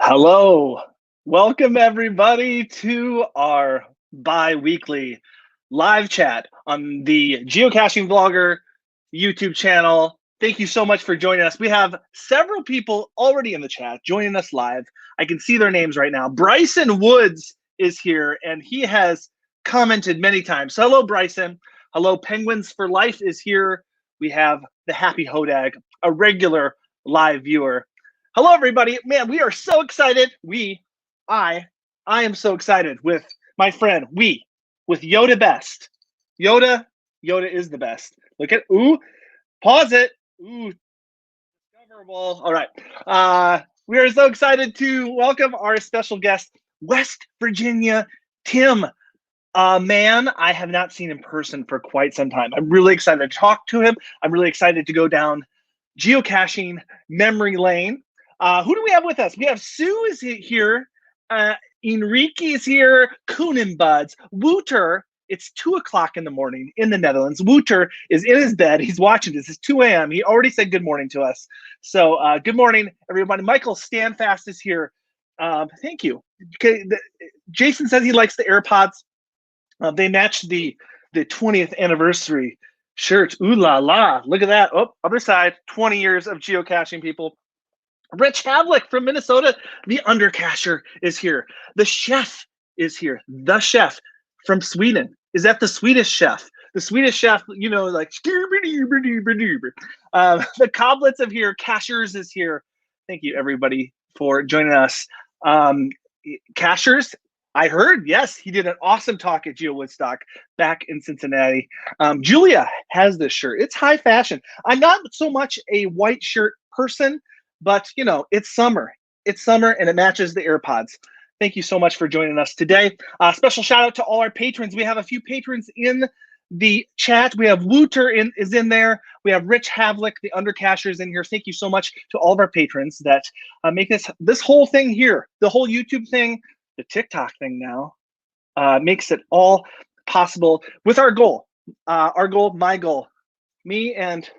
Hello, welcome everybody to our bi-weekly live chat on the Geocaching Vlogger YouTube channel. Thank you so much for joining us. We have several people already in the chat joining us live. I can see their names right now. Bryson Woods is here and he has commented many times. So hello, Bryson. Hello, Penguins for Life is here. We have the Happy Hodag, a regular live viewer. Hello, everybody. Man, we are so excited. I am so excited with my friend, with Yoda Best. Yoda is the best. Look at, pause it. Discoverable. All right. We are so excited to welcome our special guest, West Virginia Tim. Man, I have not seen in person for quite some time. I'm really excited to talk to him. I'm really excited to go down geocaching memory lane. Who do we have with us? We have Sue is here. Enrique is here. Kunin Buds. Wouter. It's 2 o'clock in the morning in the Netherlands. Wouter is in his bed. He's watching this. It's 2 a.m. He already said good morning to us. So good morning, everybody. Michael Standfast is here. Thank you. Okay, Jason says he likes the AirPods. They match the 20th anniversary shirt. Ooh la la. Look at that. Oh, other side. 20 years of geocaching, people. Rich Havlick from Minnesota. The undercacher is here. The chef is here. The chef from Sweden. Is that the Swedish chef? The Swedish chef, you know, like the Coblets of here. Cachers is here. Thank you, everybody, for joining us. Cachers, I heard, yes, he did an awesome talk at Geo Woodstock back in Cincinnati. Julia has this shirt. It's high fashion. I'm not so much a white shirt person, but you know, it's summer. It's summer and it matches the AirPods. Thank you so much for joining us today. Special shout out to all our patrons. We have a few patrons in the chat. We have Wouter is in there. We have Rich Havlick, the undercacher, is in here. Thank you so much to all of our patrons that make this whole thing here, the whole YouTube thing, the TikTok thing now, makes it all possible with our goal, my goal, me and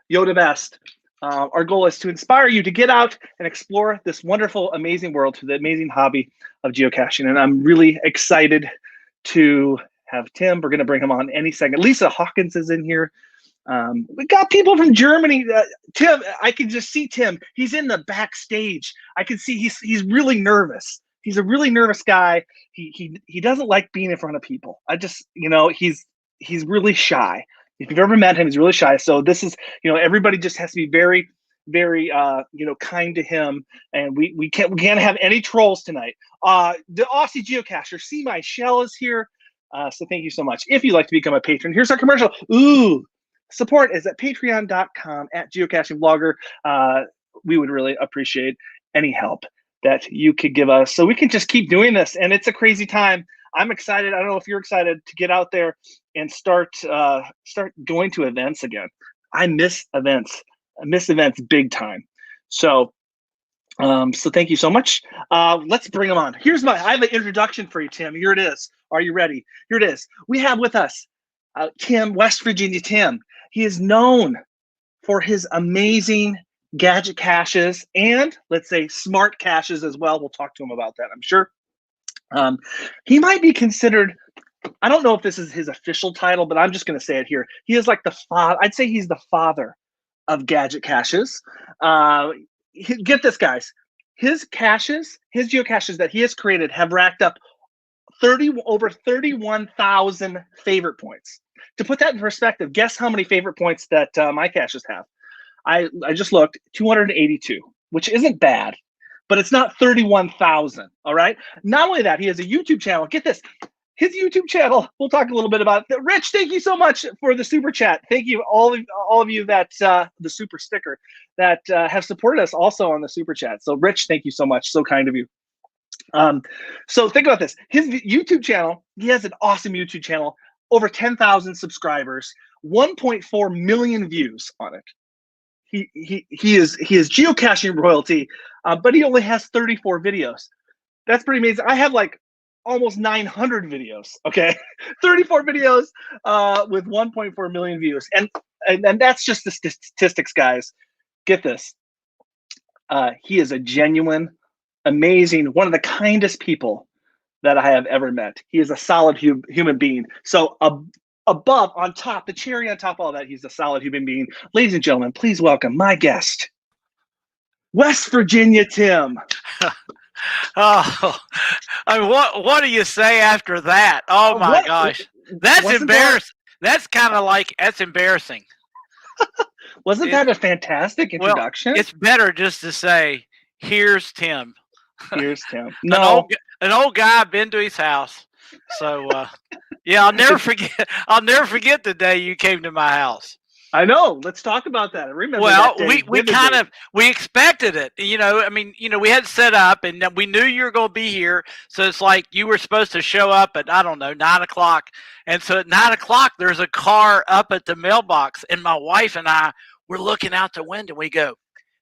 Yoda Best. Our goal is to inspire you to get out and explore this wonderful, amazing world through the amazing hobby of geocaching. And I'm really excited to have Tim. We're going to bring him on any second. Lisa Hawkins is in here. We got people from Germany. Tim, I can just see Tim. He's in the backstage. I can see he's really nervous. He's a really nervous guy. He doesn't like being in front of people. I just, you know, he's really shy. If you've ever met him, he's really shy. So this is, you know, everybody just has to be very, very, you know, kind to him. And we can't have any trolls tonight. The Aussie geocacher, See My Shell is here. So thank you so much. If you'd like to become a patron, here's our commercial. Support is at patreon.com/geocachingvlogger. We would really appreciate any help that you could give us so we can just keep doing this. And it's a crazy time. I'm excited. I don't know if you're excited to get out there and start going to events again. I miss events. I miss events big time. So so thank you so much. Let's bring them on. I have an introduction for you, Tim. Here it is. Are you ready? Here it is. We have with us Tim, West Virginia Tim. He is known for his amazing gadget caches and, let's say, smart caches as well. We'll talk to him about that, I'm sure. He might be considered, I don't know if this is his official title, but I'm just going to say it here. He is like the father. I'd say he's the father of gadget caches. Get this, guys. His geocaches that he has created have racked up over 31,000 favorite points. To put that in perspective, guess how many favorite points that my caches have? I just looked, 282, which isn't bad, but it's not 31,000, all right? Not only that, he has a YouTube channel. Get this, his YouTube channel, we'll talk a little bit about it. Rich, thank you so much for the super chat. Thank you, all of you that, the super sticker, that have supported us also on the super chat. So Rich, thank you so much, so kind of you. So think about this, his YouTube channel, he has an awesome YouTube channel, over 10,000 subscribers, 1.4 million views on it. He is geocaching royalty, but he only has 34 videos. That's pretty amazing. I have like almost 900 videos. Okay, 34 videos with 1.4 million views, and that's just the statistics, guys. Get this. He is a genuine, amazing, one of the kindest people that I have ever met. He is a solid human being. So above, on top, the cherry on top of all that, he's a solid human being. Ladies and gentlemen, please welcome my guest, West Virginia Tim. Oh, I mean, what do you say after that? Oh my gosh, that's embarrassing. That's embarrassing. Wasn't that a fantastic introduction? Well, it's better just to say, "Here's Tim." Here's Tim. No, an old guy. Been to his house, so yeah, I'll never forget. I'll never forget the day you came to my house. I know. Let's talk about that. I remember. Well, we expected it. I mean, we had set up, and we knew you were going to be here. So it's like you were supposed to show up at 9:00, and so at 9:00 there's a car up at the mailbox, and my wife and I were looking out the window. We go,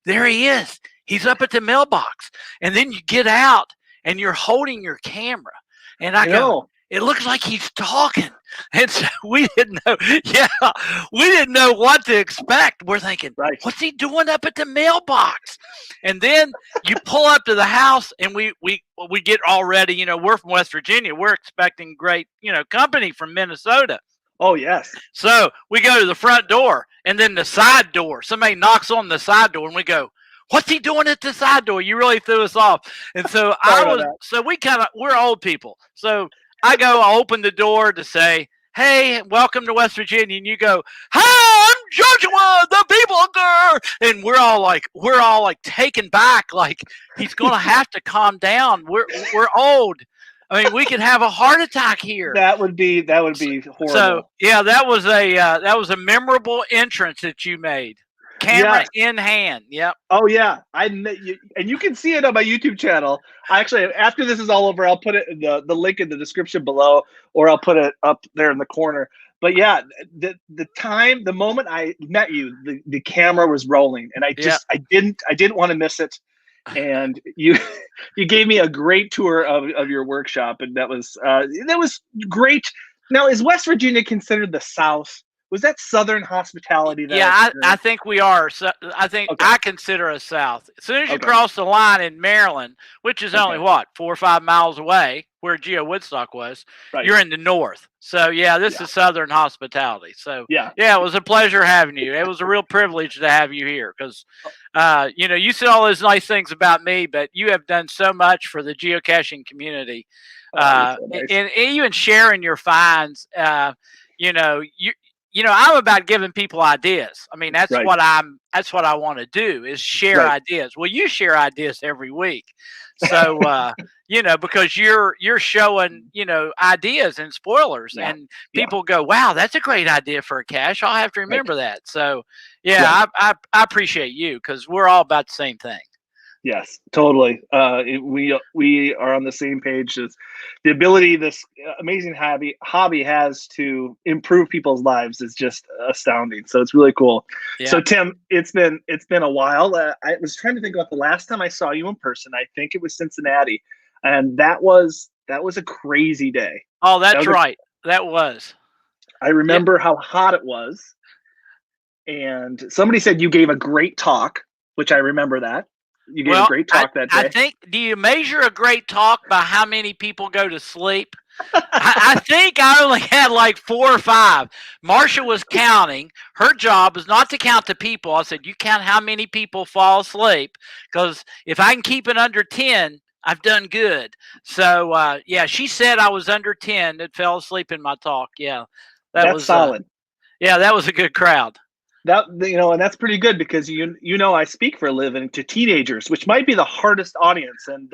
there he is. He's up at the mailbox, and then you get out, and you're holding your camera, and I go, it looks like he's talking. And so we didn't know. Yeah, we didn't know what to expect. We're thinking, what's he doing up at the mailbox? And then you pull up to the house, and we get all ready. We're from West Virginia. We're expecting great, company from Minnesota. Oh, yes. So we go to the front door, and then the side door. Somebody knocks on the side door, and we go, what's he doing at the side door? You really threw us off. And so we're old people. So I open the door to say, hey, welcome to West Virginia. And you go, hi, I'm Joshua, the people girl. And we're all like taken back. Like he's going to have to calm down. We're old. I mean, we could have a heart attack here. That would be horrible. So yeah, that was a memorable entrance that you made. Camera in hand. Yep. Oh yeah, I met you, and you can see it on my YouTube channel. Actually, after this is all over, I'll put it in the link in the description below, or I'll put it up there in the corner. But yeah, the moment I met you, the camera was rolling, and I didn't want to miss it. And you gave me a great tour of your workshop, and that was great. Now, is West Virginia considered the South? Was that Southern hospitality? I think we are. So I think I consider us South. As soon as you cross the line in Maryland, which is only 4 or 5 miles away, where Geo Woodstock was, you're in the North. So yeah, this is Southern hospitality. So yeah, it was a pleasure having you. It was a real privilege to have you here because, you said all those nice things about me, but you have done so much for the geocaching community, and even sharing your finds. I'm about giving people ideas. I mean, that's what I want to do is share ideas. Well, you share ideas every week. So, because you're showing, ideas and spoilers and people go, wow, that's a great idea for a cache. I'll have to remember that. So I appreciate you because we're all about the same thing. Yes, totally. We are on the same page. As the ability this amazing hobby has to improve people's lives is just astounding. So it's really cool. Yeah. So Tim, it's been a while. I was trying to think about the last time I saw you in person. I think it was Cincinnati, and that was a crazy day. Oh, that's right. That was. I remember how hot it was, and somebody said you gave a great talk, which I remember that. You gave a great talk that day. I think, do you measure a great talk by how many people go to sleep? I think I only had like 4 or 5. Marsha was counting. Her job was not to count the people. I said, you count how many people fall asleep, because if I can keep it under 10, I've done good. So, she said I was under 10 that fell asleep in my talk. Yeah, that was solid. That was a good crowd. That, and that's pretty good because I speak for a living to teenagers, which might be the hardest audience, and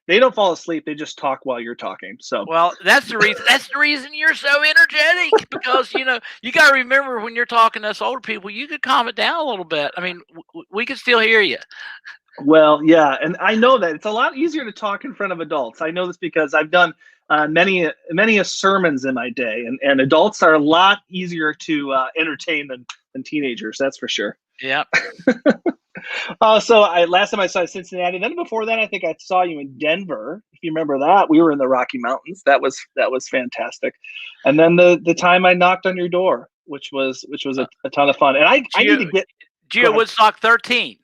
they don't fall asleep; they just talk while you're talking. So, well, that's the reason. That's the reason you're so energetic, because you got to remember when you're talking to us older people, you could calm it down a little bit. I mean, we can still hear you. Well, yeah, and I know that it's a lot easier to talk in front of adults. I know this because I've done many sermons in my day, and adults are a lot easier to entertain than teenagers. That's for sure. Yeah. So last time I saw Cincinnati, then before that, I think I saw you in Denver. If you remember that, we were in the Rocky Mountains. That was fantastic. And then the time I knocked on your door, which was a ton of fun. And I need to get Geo Woodstock 13.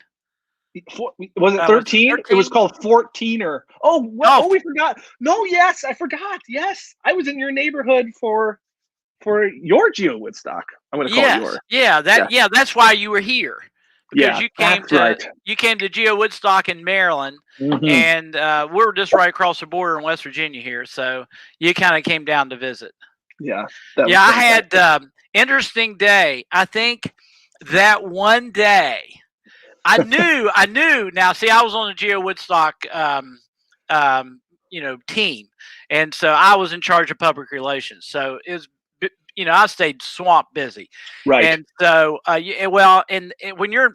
Was it 13? It was called 14er. Oh, well, we forgot. No, yes, I forgot. Yes, I was in your neighborhood for your Geo Woodstock. I'm going to call it your. Yeah, that's why you were here. Because you came to Geo Woodstock in Maryland, and we're just right across the border in West Virginia here, so you kind of came down to visit. Yeah, I had interesting day. I think that one day, I knew. Now, see, I was on the Geo Woodstock, team, and so I was in charge of public relations. So it was. I stayed swamped busy. Right. And so, when you're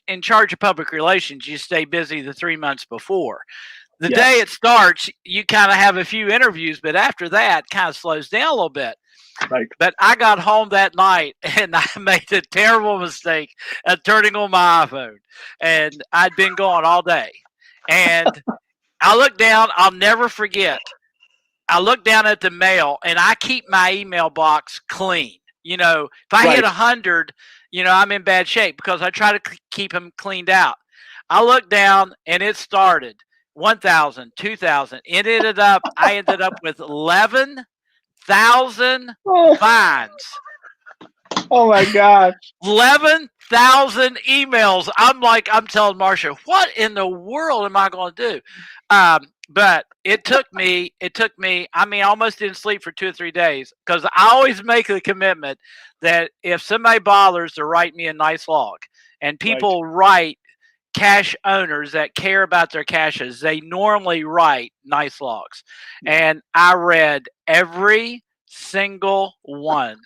in charge of public relations, you stay busy the 3 months before. The day it starts, you kind of have a few interviews, but after that, kind of slows down a little bit. Right. But I got home that night, and I made a terrible mistake of turning on my iPhone. And I'd been gone all day. And I looked down. I'll never forget. I look down at the mail, and I keep my email box clean. If I hit 100, I'm in bad shape because I try to keep them cleaned out. I look down, and it started 1,000, 2,000. I ended up with 11,000 fines. Oh my gosh. 11,000 emails. I'm telling Marcia, what in the world am I going to do? But it took me, I almost didn't sleep for 2 or 3 days because I always make the commitment that if somebody bothers to write me a nice log, and people write cache owners that care about their caches, they normally write nice logs. And I read every single one.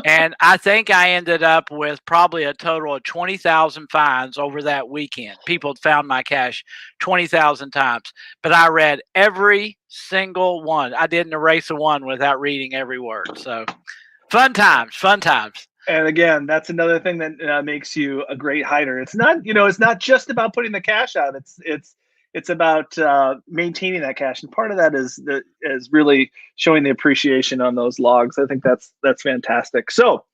And I think I ended up with probably a total of 20,000 fines over that weekend. People had found my cache 20,000 times, but I read every single one. I didn't erase a one without reading every word. So fun times. And again, that's another thing that makes you a great hider. It's not just about putting the cache out. It's about maintaining that cache, and part of that is really showing the appreciation on those logs. I think that's fantastic. So,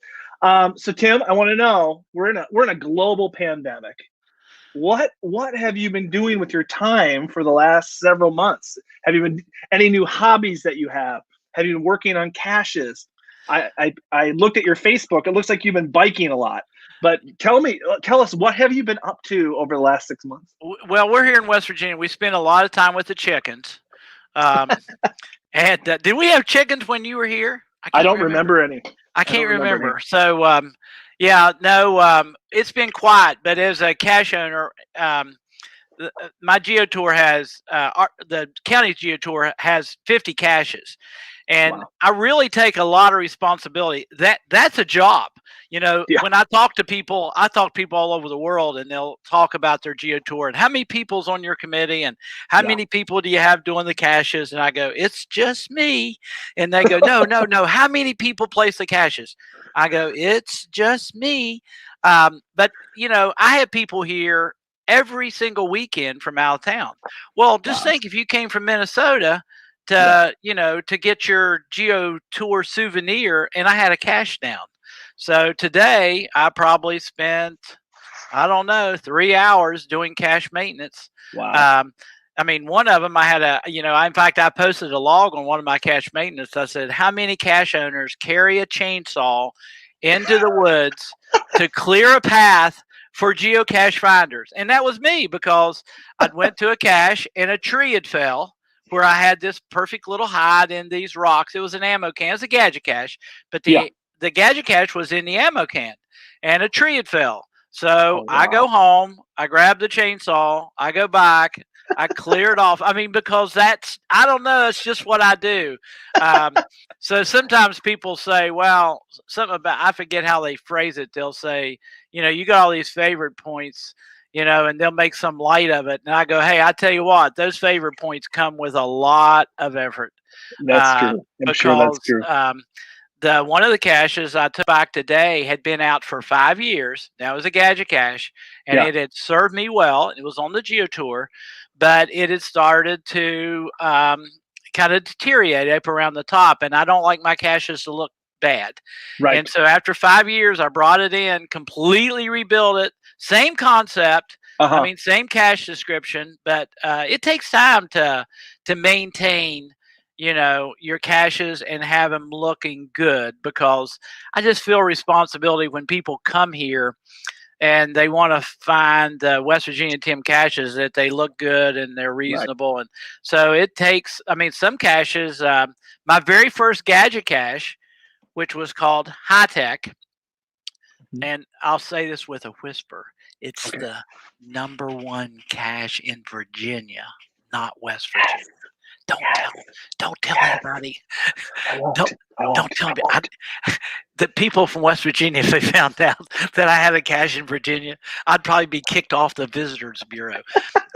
Tim, I want to know, we're in a global pandemic. What have you been doing with your time for the last several months? Have you been any new hobbies that you have? Have you been working on caches? I looked at your Facebook. It looks like you've been biking a lot. But tell us, what have you been up to over the last 6 months? Well, we're here in West Virginia. We spend a lot of time with the chickens. And did we have chickens when you were here? I don't remember any. I can't remember. So, it's been quiet. But as a cache owner, my Geotour has the county's Geotour has 50 caches. And I really take a lot of responsibility. That's a job. When I talk to people all over the world, and they'll talk about their Geotour and how many people's on your committee and how many people do you have doing the caches? And I go, it's just me. And they go, no. How many people place the caches? I go, it's just me. But I have people here every single weekend from out of town. Well, just think if you came from Minnesota to get your Geotour souvenir, and I had a cache down. So today I probably spent, 3 hours doing cache maintenance. Wow. One of them I had in fact, I posted a log on one of my cache maintenance. I said, how many cache owners carry a chainsaw into the woods to clear a path for geocache finders? And that was me, because I went to a cache and a tree had fell where I had this perfect little hide in these rocks. It was an ammo can. It was a Gadget Cache, but the Gadget Cache was in the ammo can, and a tree had fell. So I go home, I grab the chainsaw, I go back, I clear it off. Because it's just what I do. So sometimes people say, well, something about, I forget how they phrase it. They'll say, you got all these favorite points, and they'll make some light of it. And I go, hey, I tell you what, those favorite points come with a lot of effort. That's true. I'm sure that's true. One of the caches I took back today had been out for 5 years. That was a Gadget Cache, and it had served me well. It was on the Geotour, but it had started to kind of deteriorate up around the top, and I don't like my caches to look bad. Right. And so after 5 years, I brought it in, completely rebuilt it, same concept, I mean, same cache description, but it takes time to maintain, you know, your caches and have them looking good, because I just feel responsibility when people come here and they want to find West Virginia Tim caches, that they look good and they're reasonable. Right. And so it takes, I mean, some caches, my very first Gadget Cache, which was called High Tech, and I'll say this with a whisper, it's the #1 cache in Virginia, not West Virginia. Don't tell anybody. Don't tell me. The people from West Virginia, if they found out that I had a cache in Virginia, I'd probably be kicked off the Visitors Bureau.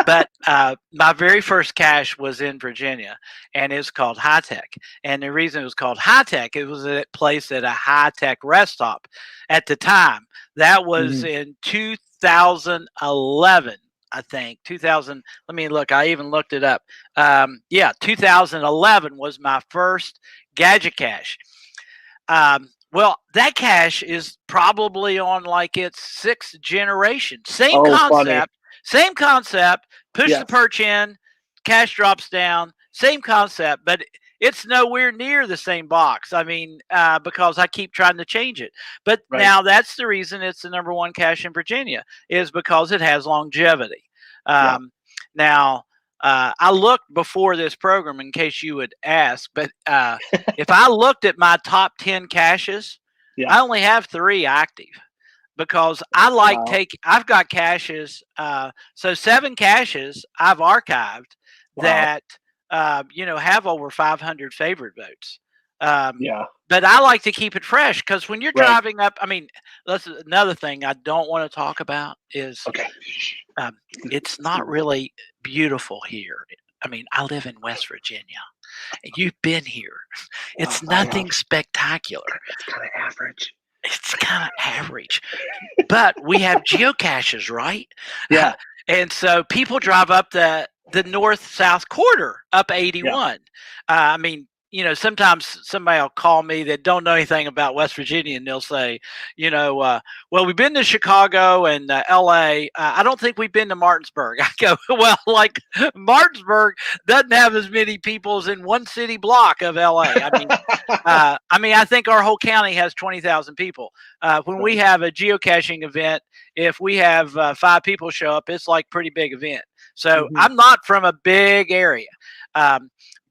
But my very first cache was in Virginia, and it's called High Tech. And the reason it was called High Tech, it was a place at a high-tech rest stop at the time. That was in 2011. I think 2000. Let me look. I even looked it up. 2011 was my first Gadget Cache. Well, that cache is probably on like its 6th generation. Same concept. Funny. Same concept. Push the perch in, cache drops down. Same concept, but it's nowhere near the same box. I mean, because I keep trying to change it. But now that's the reason it's the #1 cache in Virginia, is because it has longevity. Now, I looked before this program in case you would ask, but if I looked at my top 10 caches, I only have 3 active, because I like I've got caches. So 7 caches I've archived that, you know, have over 500 favorite votes. But I like to keep it fresh, because when you're driving up, I mean, that's another thing I don't want to talk about is it's not really beautiful here. I mean, I live in West Virginia, and you've been here. It's nothing spectacular. It's kind of average. It's kind of average. But we have geocaches, right? Yeah. And so people drive up the north-south quarter up 81. I mean, you know, sometimes somebody will call me that don't know anything about West Virginia, and they'll say, you know, well, we've been to Chicago and LA. I don't think we've been to Martinsburg. I go, well, like, Martinsburg doesn't have as many people as in one city block of LA. I mean, I think our whole county has 20,000 people. When we have a geocaching event, if we have 5 people show up, it's like pretty big event. So I'm not from a big area.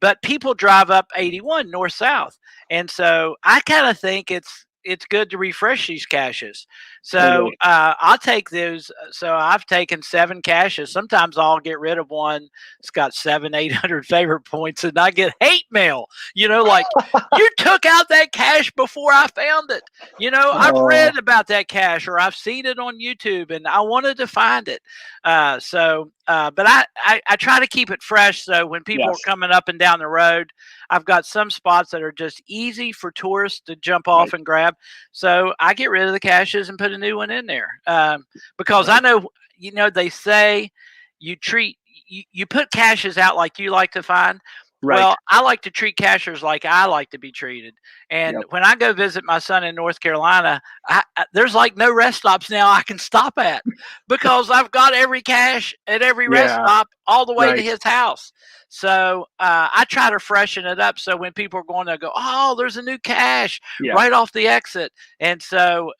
But people drive up 81 north-south. And so I kind of think it's good to refresh these caches. So I'll take those. So I've taken 7 caches. Sometimes I'll get rid of one. It's got 700-800 favorite points, and I get hate mail. You know, like, you took out that cache before I found it. You know, I've read about that cache, or I've seen it on YouTube, and I wanted to find it. But I try to keep it fresh. So when people are coming up and down the road, I've got some spots that are just easy for tourists to jump off and grab. So I get rid of the caches and put a new one in there, because I know, you know, they say you put caches out like you like to find. Well, I like to treat cachers like I like to be treated. And when I go visit my son in North Carolina, there's like no rest stops now I can stop at, because I've got every cache at every rest stop all the way to his house. So I try to freshen it up, so when people are going to go, oh, there's a new cache right off the exit. And so,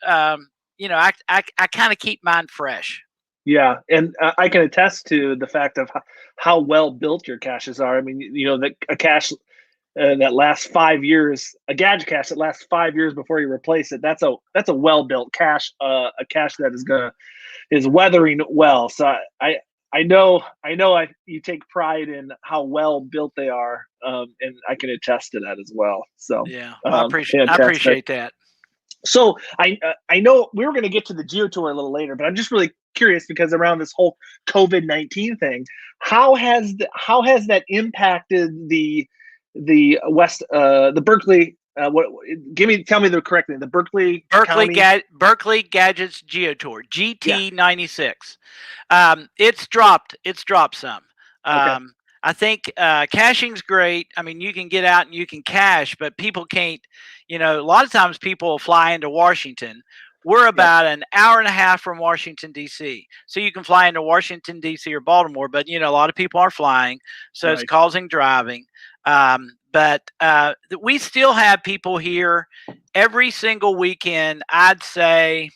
you know, I kind of keep mine fresh. Yeah, and I can attest to the fact of how well built your caches are. I mean, you know, a cache that lasts 5 years, a Gadget Cache that lasts 5 years before you replace it. That's a well built cache, a cache that is weathering well. So I know you take pride in how well built they are, and I can attest to that as well. So yeah, I appreciate that. So I know we were going to get to the Geotour a little later, but I'm just really curious, because around this whole COVID-19 thing, how has that impacted the Berkeley? Tell me the correct name. The Berkeley Gadgets Geotour, GT96. It's dropped some. I think caching's great. I mean, you can get out and you can cache, but people can't, you know, a lot of times people fly into Washington, We're about an hour and a half from Washington, D.C. So you can fly into Washington, D.C. or Baltimore, but, a lot of people are flying, so it's causing driving. But we still have people here every single weekend. I'd say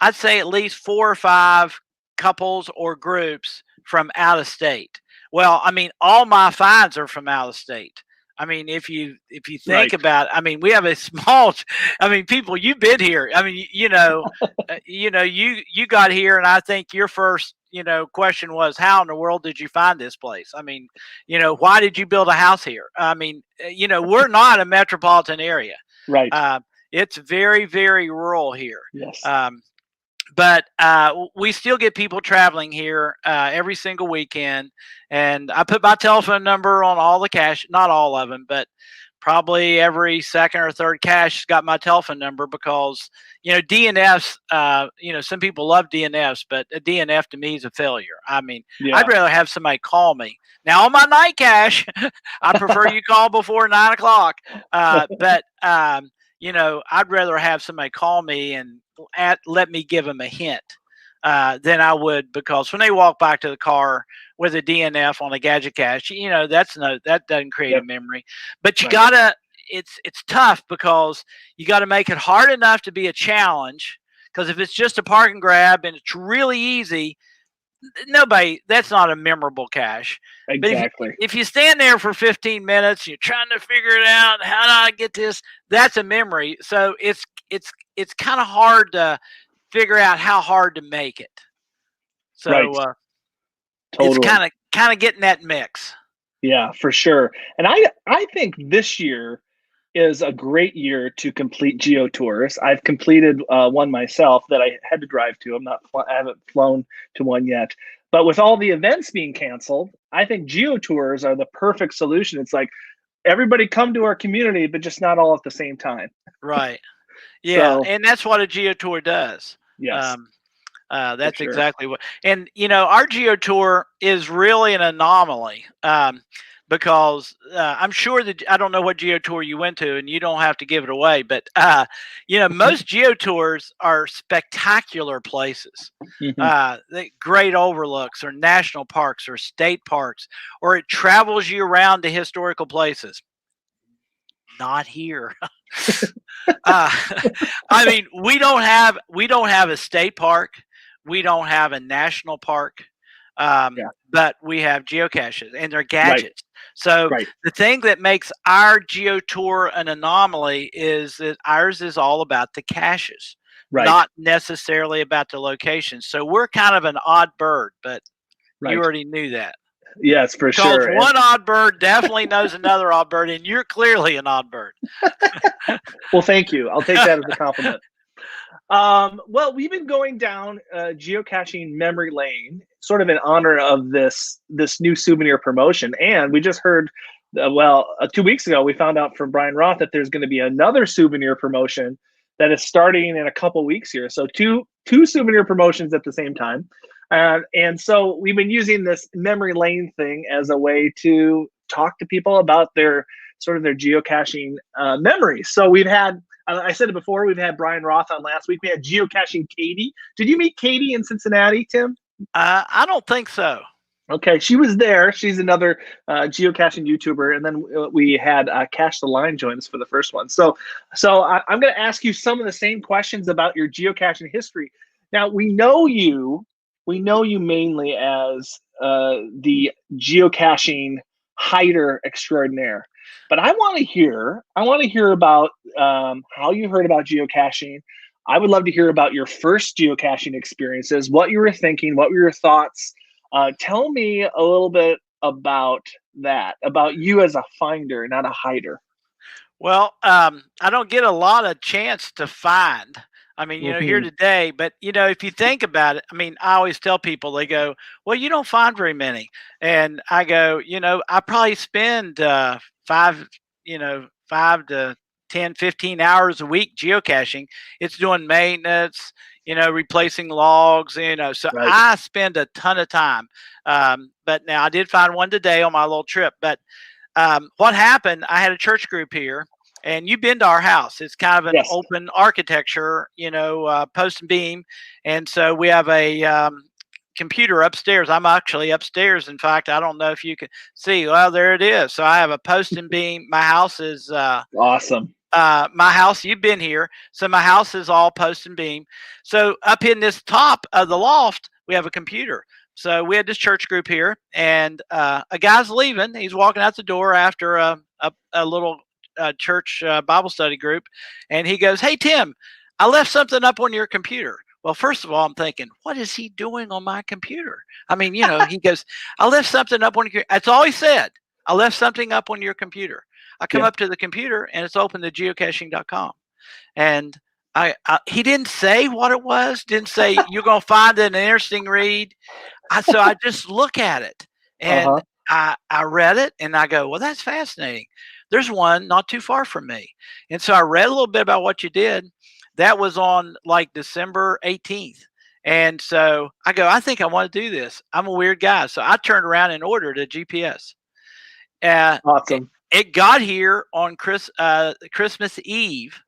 at least 4 or 5 couples or groups from out of state. Well, all my finds are from out of state. If you think about it, we have a small, people, you've been here. You got here, and I think your first, question was, how in the world did you find this place? Why did you build a house here? We're not a metropolitan area. Right. It's very, very rural here. Yes. But we still get people traveling here every single weekend. And I put my telephone number on all the cache, not all of them, but probably every second or third cache has got my telephone number because, DNFs, some people love DNFs, but a DNF to me is a failure. I'd rather have somebody call me. Now, on my night cache, I prefer you call before 9 o'clock. But I'd rather have somebody call me and let me give them a hint than I would, because when they walk back to the car with a DNF on a Gadget Cache, that doesn't create a memory. But you gotta, it's tough because you got to make it hard enough to be a challenge. Because if it's just a park and grab and it's really easy, that's not a memorable cache. Exactly. But if you stand there for 15 minutes, you're trying to figure it out, how do I get this? That's a memory. So it's kind of hard to figure out how hard to make it. So totally. It's kind of getting that mix. Yeah, for sure. And I think this year is a great year to complete Geotours. I've completed one myself that I had to drive to. I haven't flown to one yet. But with all the events being canceled, I think Geotours are the perfect solution. It's like everybody come to our community, but just not all at the same time. Right. Yeah, and that's what a Geotour does. Yes. That's sure. Exactly what. And our Geotour is really an anomaly because I'm sure that I don't know what Geotour you went to, and you don't have to give it away. But most Geotours are spectacular places. Great overlooks, or national parks, or state parks, or it travels you around to historical places. Not here. We don't have a state park. We don't have a national park, but we have geocaches, and they're gadgets. So the thing that makes our Geotour an anomaly is that ours is all about the caches, not necessarily about the location. So we're kind of an odd bird, but you already knew that. Yes, for sure. Because one odd bird definitely knows another odd bird, and you're clearly an odd bird. Well, thank you. I'll take that as a compliment. Well, we've been going down geocaching memory lane, sort of in honor of this new souvenir promotion. And we just heard, 2 weeks ago, we found out from Brian Roth that there's going to be another souvenir promotion that is starting in a couple weeks here. So two souvenir promotions at the same time. And so we've been using this memory lane thing as a way to talk to people about their geocaching memories. So we've had, I said it before, we've had Brian Roth on last week. We had Geocaching Katie. Did you meet Katie in Cincinnati, Tim? I don't think so. Okay, she was there. She's another geocaching YouTuber. And then we had Cache the Line join us for the first one. So I'm going to ask you some of the same questions about your geocaching history. Now, we know you mainly as the geocaching hider extraordinaire, but I want to hear about how you heard about geocaching. I would love to hear about your first geocaching experiences, what you were thinking, what were your thoughts. Tell me a little bit about that, about you as a finder, not a hider. Well, I don't get a lot of chance to find. Here today, but if you think about it, I always tell people, they go, well, you don't find very many. And I go, I probably spend 5 to 10, 15 hours a week geocaching. It's doing maintenance, replacing logs, so I spend a ton of time. But now I did find one today on my little trip. But what happened, I had a church group here, and you've been to our house. It's kind of an Yes. open architecture, post and beam. And so we have a computer upstairs. I'm actually upstairs. In fact, I don't know if you can see. Well, there it is. So I have a post and beam. My house is Awesome. my house. You've been here. So my house is all post and beam. So up in this top of the loft, we have a computer. So we had this church group here, and a guy's leaving. He's walking out the door after a little church Bible study group, and he goes, "Hey Tim, I left something up on your computer." Well, first of all, I'm thinking, what is he doing on my computer? I mean, he goes, "I left something up on your." That's all he said. I left something up on your computer. I come up to the computer, and it's open to geocaching.com, and he didn't say what it was. Didn't say you're gonna find it an interesting read. So I just look at it, and I read it, and I go, well, that's fascinating. There's one not too far from me. And so I read a little bit about what you did. That was on like December 18th. And so I go, I think I want to do this. I'm a weird guy. So I turned around and ordered a GPS. Awesome. It got here on Christmas Eve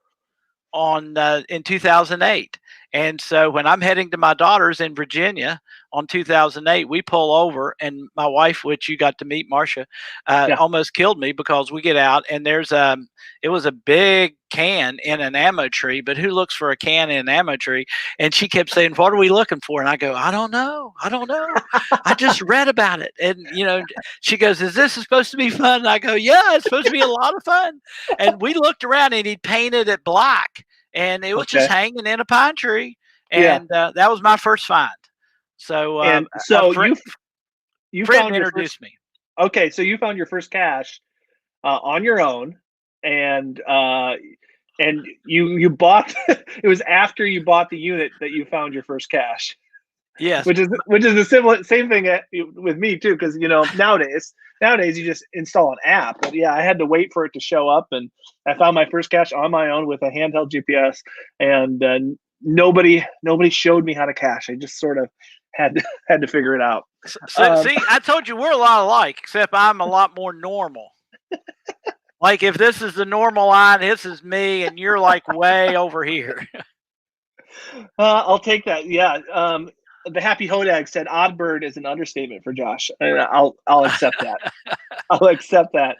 in 2008. And so when I'm heading to my daughter's in Virginia on 2008, we pull over, and my wife, which you got to meet, Marcia, almost killed me because we get out, and it was a big can in an ammo tree, but who looks for a can in an ammo tree? And she kept saying, "What are we looking for?" And I go, I don't know. I just read about it. And, she goes, "Is this supposed to be fun?" And I go, "Yeah, it's supposed to be a lot of fun." And we looked around, and he painted it black. And it was just hanging in a pine tree, and that was my first find. So, you friend introduced me. Okay, so you found your first cache on your own, and you bought. It was after you bought the unit that you found your first cache. Yes, which is the same thing with me too, because nowadays you just install an app. But yeah, I had to wait for it to show up, and I found my first cache on my own with a handheld GPS, and nobody showed me how to cache. I just sort of had to figure it out. So see, I told you we're a lot alike, except I'm a lot more normal. Like if this is the normal line, this is me, and you're like way over here. I'll take that. Yeah. The Happy Hodag said odd bird is an understatement for Josh. And I'll accept that. I'll accept that.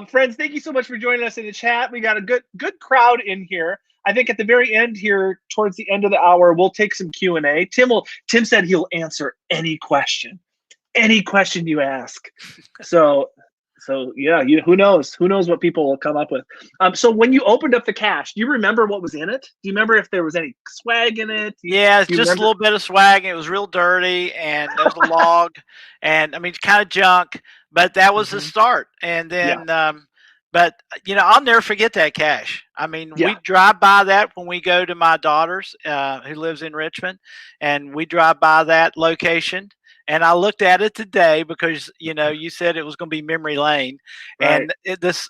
Friends, thank you so much for joining us in the chat. We got a good crowd in here. I think at the very end here, towards the end of the hour, we'll take some Q&A. Tim said he'll answer any question you ask. So yeah, who knows what people will come up with. So when you opened up the cache, do you remember what was in it? Do you remember if there was any swag in it? Yeah, it's just a little bit of swag. It was real dirty, and there was a log, and I mean, kind of junk, but that was the start. And then, but I'll never forget that cache. I mean, we drive by that when we go to my daughter's, who lives in Richmond, and we drive by that location. And I looked at it today because you said it was going to be memory lane, and it's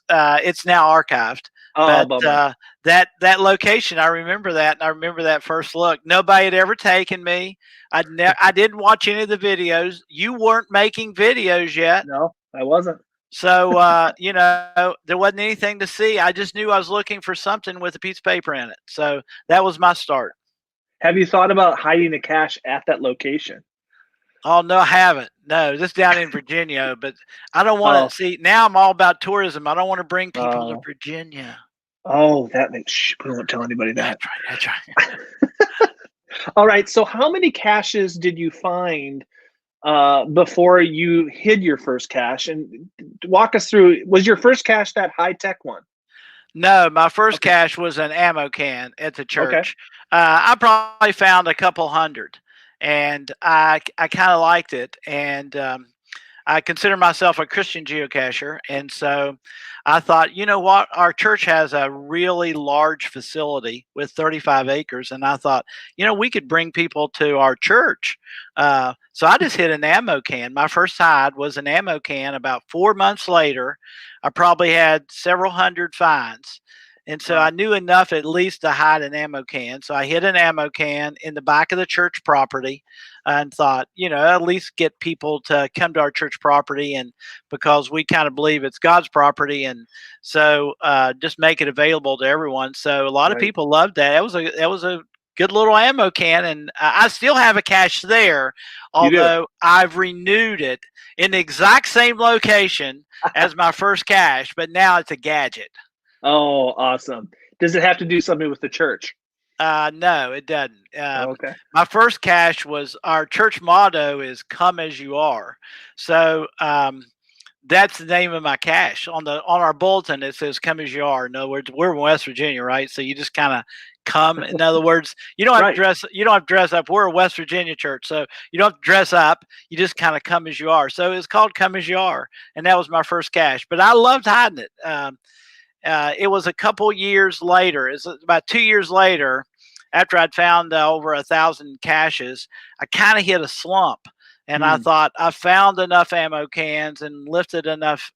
now archived. Oh, but that location, I remember that, and I remember that first look. Nobody had ever taken me. I didn't watch any of the videos. You weren't making videos yet. No, I wasn't. So there wasn't anything to see. I just knew I was looking for something with a piece of paper in it. So that was my start. Have you thought about hiding a cache at that location? Oh, no, I haven't. No, this is down in Virginia, but I don't want to see. Now I'm all about tourism. I don't want to bring people to Virginia. Oh, that makes, we won't tell anybody that. That's right. All right. So how many caches did you find before you hid your first cache? And walk us through, was your first cache that high-tech one? No, my first cache was an ammo can at the church. I probably found a couple hundred. And I kind of liked it, and I consider myself a Christian geocacher, and so I thought, you know what, our church has a really large facility with 35 acres, and I thought, we could bring people to our church. So I just hit an ammo can. My first hide was an ammo can. About 4 months later, I probably had several hundred finds. And so Wow. I knew enough at least to hide an ammo can. So I hid an ammo can in the back of the church property and thought, at least get people to come to our church property, and because we kind of believe it's God's property. And so just make it available to everyone. So a lot of Right. people loved that. That was a good little ammo can. And I still have a cache there, although I've renewed it in the exact same location as my first cache, but now it's a gadget. Oh, awesome. Does it have to do something with the church? No, it doesn't. Okay. My first cache was, our church motto is "Come as you are." So that's the name of my cache. On our bulletin, it says "Come as you are." In other words, we're in West Virginia, right? So you just kind of come. In other words, you don't have to dress. You don't have to dress up. We're a West Virginia church, so you don't have to dress up. You just kind of come as you are. So it's called "Come as you are," and that was my first cache. But I loved hiding it. It was a couple years later. It's about 2 years later, after I'd found over 1,000 caches, I kind of hit a slump, and I thought I found enough ammo cans and lifted enough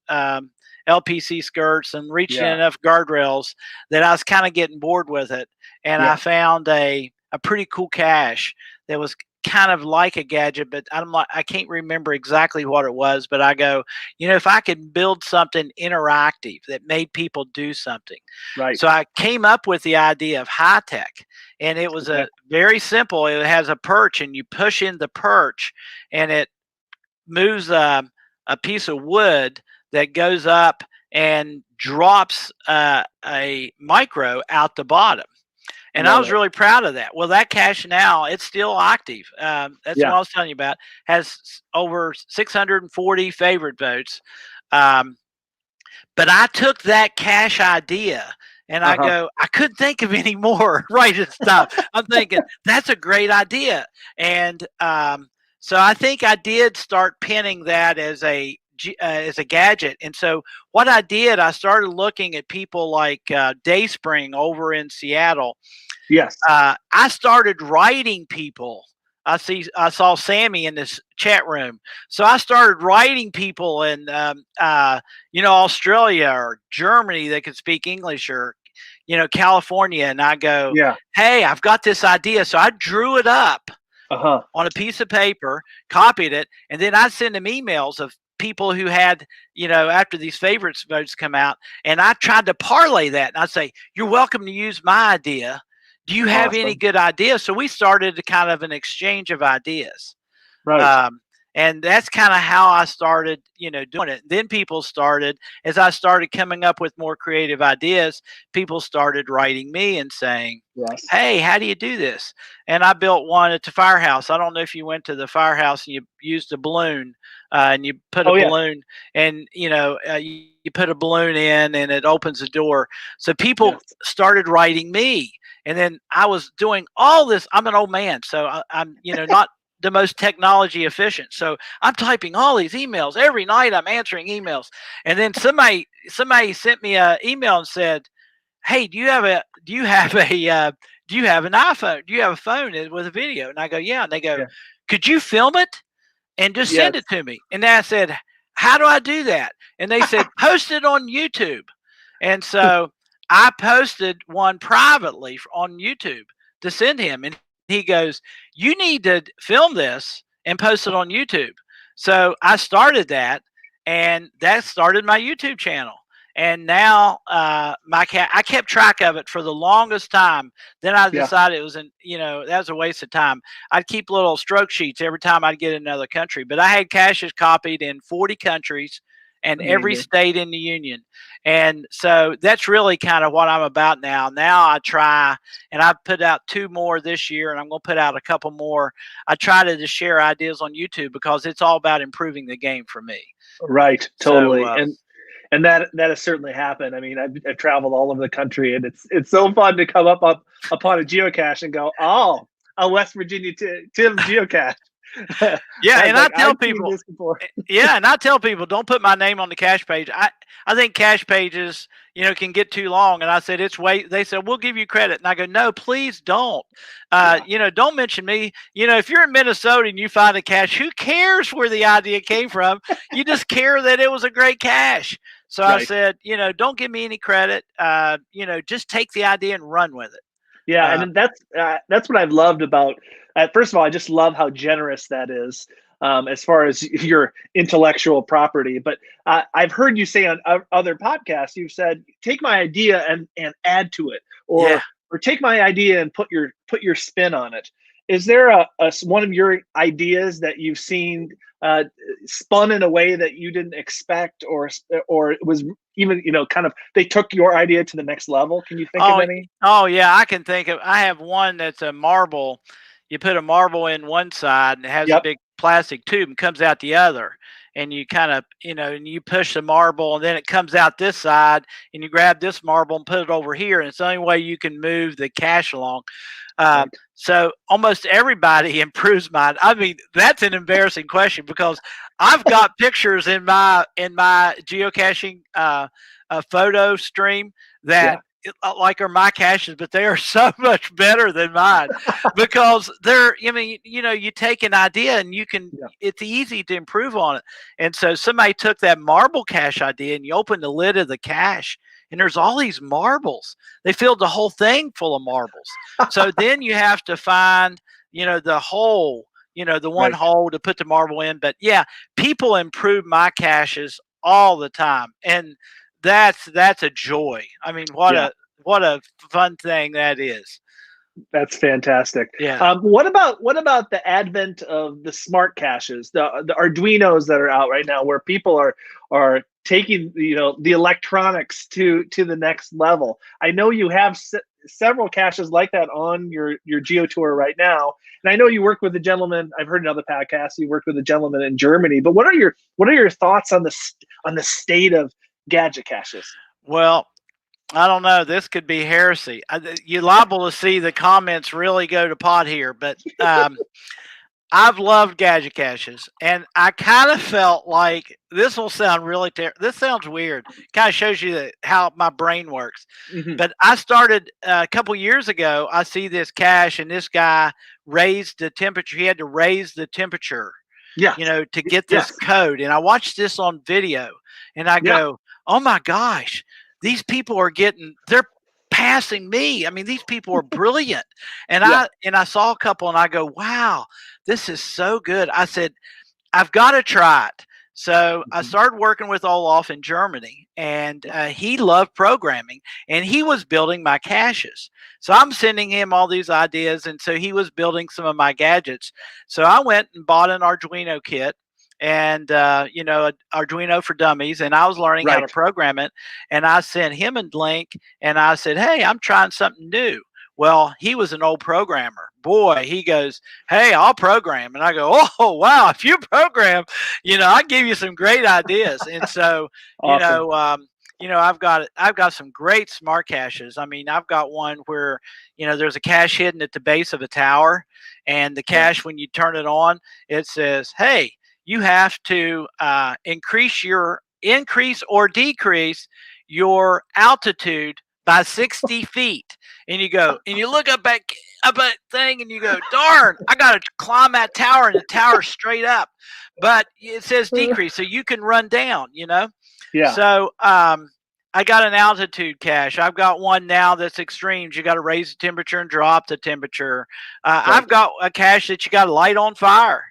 LPC skirts and reached in enough guardrails that I was kind of getting bored with it. And I found a pretty cool cache that was kind of like a gadget, but I can't remember exactly what it was, but I go, if I could build something interactive that made people do something. Right. So I came up with the idea of high tech, and it was a very simple. It has a perch, and you push in the perch, and it moves a piece of wood that goes up and drops a micro out the bottom. And I was really proud of that. Well, that cache now, it's still active. That's what I was telling you about. Has over 640 favorite votes. But I took that cache idea and I go, I couldn't think of any more right and stuff. I'm thinking, that's a great idea. And so I think I did start pinning that as a gadget. And so what I did, I started looking at people like Dayspring over in Seattle. Yes. I started writing people. I saw Sammy in this chat room. So I started writing people in Australia or Germany that could speak English, or California, and I go, hey, I've got this idea. So I drew it up on a piece of paper, copied it, and then I'd send them emails of people who had, after these favorites votes come out, and I tried to parlay that, and I'd say, you're welcome to use my idea. Do you have any good ideas? So we started kind of an exchange of ideas. Right. And that's kind of how I started, doing it. Then people started, as I started coming up with more creative ideas, people started writing me and saying, hey, how do you do this? And I built one at the firehouse. I don't know if you went to the firehouse and you used a balloon and you put a balloon and, you put a balloon in and it opens the door. So people started writing me. And then I was doing all this. I'm an old man, so I'm, not the most technology efficient. So I'm typing all these emails every night. I'm answering emails, and then somebody sent me an email and said, "Hey, do you have an iPhone? Do you have a phone with a video?" And I go, "Yeah." And they go, "Could you film it and just send it to me?" And then I said, "How do I do that?" And they said, "Post it on YouTube." And so I posted one privately on YouTube to send him, and he goes, "You need to film this and post it on YouTube." So I started that, and that started my YouTube channel. And now I kept track of it for the longest time. Then I decided it was that was a waste of time. I'd keep little stroke sheets every time I'd get in another country, but I had caches copied in 40 countries and every state in the union. And so that's really kind of what I'm about now. Now I try, and I've put out 2 more this year, and I'm going to put out a couple more. I try to just share ideas on YouTube because it's all about improving the game for me. Right. Totally. So, and that has certainly happened. I mean, I've traveled all over the country, and it's so fun to come upon a geocache and go, oh, a West Virginia Tim geocache. And I tell people, and I tell people, don't put my name on the cache page. I think cache pages, can get too long. And I said, they said, we'll give you credit. And I go, no, please don't. Don't mention me. If you're in Minnesota and you find a cache, who cares where the idea came from? You just care that it was a great cache. So I said, don't give me any credit. Just take the idea and run with it. Yeah, and that's what I've loved about. First of all, I just love how generous that is, as far as your intellectual property. But I've heard you say on other podcasts, you've said, "Take my idea and add to it," or take my idea and put your spin on it. Is there a one of your ideas that you've seen spun in a way that you didn't expect, or it was even kind of they took your idea to the next level? Can you think of any? Oh yeah, I can think of. I have one that's a marble. You put a marble in one side and it has a big plastic tube and comes out the other. And you kind of, and you push the marble and then it comes out this side and you grab this marble and put it over here. And it's the only way you can move the cache along. So almost everybody improves mine. I mean, that's an embarrassing question because I've got pictures in my geocaching photo stream that like are my caches, but they are so much better than mine because they're, you take an idea and you can, it's easy to improve on it. And so somebody took that marble cache idea and you open the lid of the cache and there's all these marbles. They filled the whole thing full of marbles. So then you have to find, the hole, the one hole to put the marble in. But yeah, people improve my caches all the time. And that's a joy. I mean, what a fun thing that is. That's fantastic. Yeah. What about the advent of the smart caches, the Arduinos that are out right now, where people are taking the electronics to the next level? I know you have several caches like that on your Geotour right now, and I know you work with a gentleman. I've heard in other podcasts you worked with a gentleman in Germany. But what are your thoughts on the state of gadget caches? Well, I don't know. This could be heresy. You're liable to see the comments really go to pot here, but I've loved gadget caches, and I kind of felt like this will sound really this sounds weird. Kind of shows you how my brain works. Mm-hmm. But I started a couple years ago. I see this cache, and this guy raised the temperature. He had to raise the temperature, to get this code. And I watched this on video, and I go, "Oh my gosh, these people they're passing me. I mean, these people are brilliant." And I saw a couple and I go, "Wow, this is so good." I said, "I've got to try it." So I started working with Olaf in Germany, and he loved programming, and he was building my caches. So I'm sending him all these ideas, and so he was building some of my gadgets. So I went and bought an Arduino kit, and Arduino for Dummies, and I was learning how to program it. And I sent him a link, and I said, "Hey, I'm trying something new." Well, he was an old programmer. Boy, he goes, "Hey, I'll program." And I go, "Oh, wow, if you program, I give you some great ideas." And so, awesome. I've got some great smart caches. I mean, I've got one where, there's a cache hidden at the base of a tower, and the cache, when you turn it on, it says, "Hey, you have to increase or decrease your altitude by 60 feet. And you go, and you look up at thing and you go, "Darn, I got to climb that tower," and the tower's straight up. But it says decrease, so you can run down, Yeah. So I got an altitude cache. I've got one now that's extremes. You got to raise the temperature and drop the temperature. I've got a cache that you got to light on fire.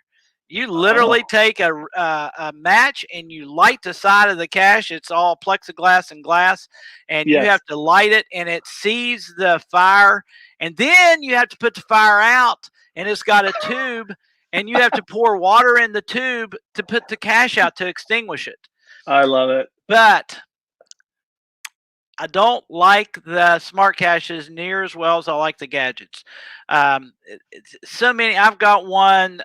You literally take a match and you light the side of the cache. It's all plexiglass and glass, and you have to light it, and it sees the fire, and then you have to put the fire out, and it's got a tube, and you have to pour water in the tube to put the cache out to extinguish it. I love it. But I don't like the smart caches near as well as I like the gadgets. So many. I've got one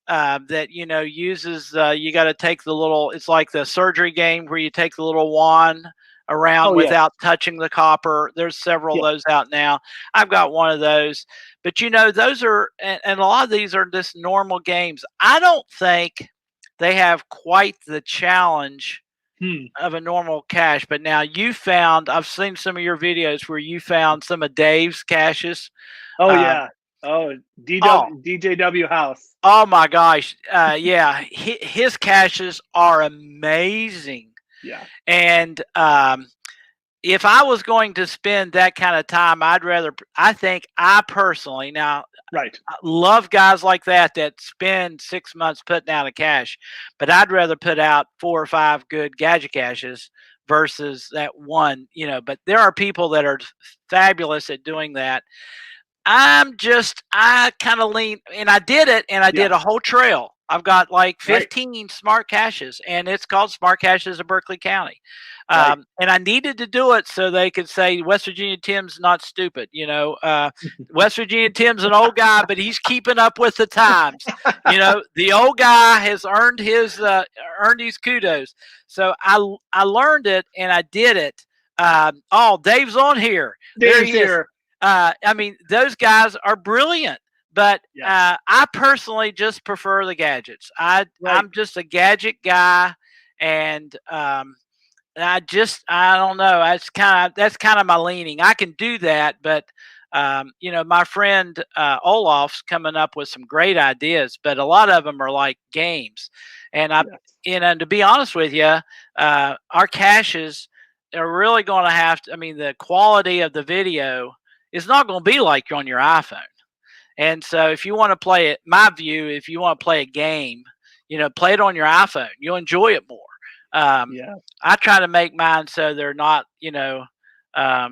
that uses you got to take the little, it's like the surgery game where you take the little wand around without touching the copper. There's several of those out now. I've got one of those, but those are, and a lot of these are just normal games. I don't think they have quite the challenge of a normal cache. But now I've seen some of your videos where you found some of Dave's caches. DJW House. Oh my gosh. His caches are amazing. Yeah. And if I was going to spend that kind of time, I think I personally, now, Right. I love guys like that spend 6 months putting out a cache, but I'd rather put out 4 or 5 good gadget caches versus that one, but there are people that are fabulous at doing that. I kind of lean, and I did it, and I did a whole trail. I've got like 15 smart caches, and it's called Smart Caches of Berkeley County. And I needed to do it so they could say West Virginia Tim's not stupid. West Virginia Tim's an old guy, but he's keeping up with the times. The old guy has earned his kudos. So I learned it, and I did it. Dave's on here. Dave's here. Those guys are brilliant, but I personally just prefer the gadgets. I'm just a gadget guy, and I don't know. That's kind of my leaning. I can do that, but my friend Olaf's coming up with some great ideas, but a lot of them are like games. And to be honest with you, our caches are really going to have to. The quality of the video is not going to be like on your iPhone. And so if you want to play it, my view, if you want to play a game, play it on your iPhone. You'll enjoy it more. I try to make mine so they're not, I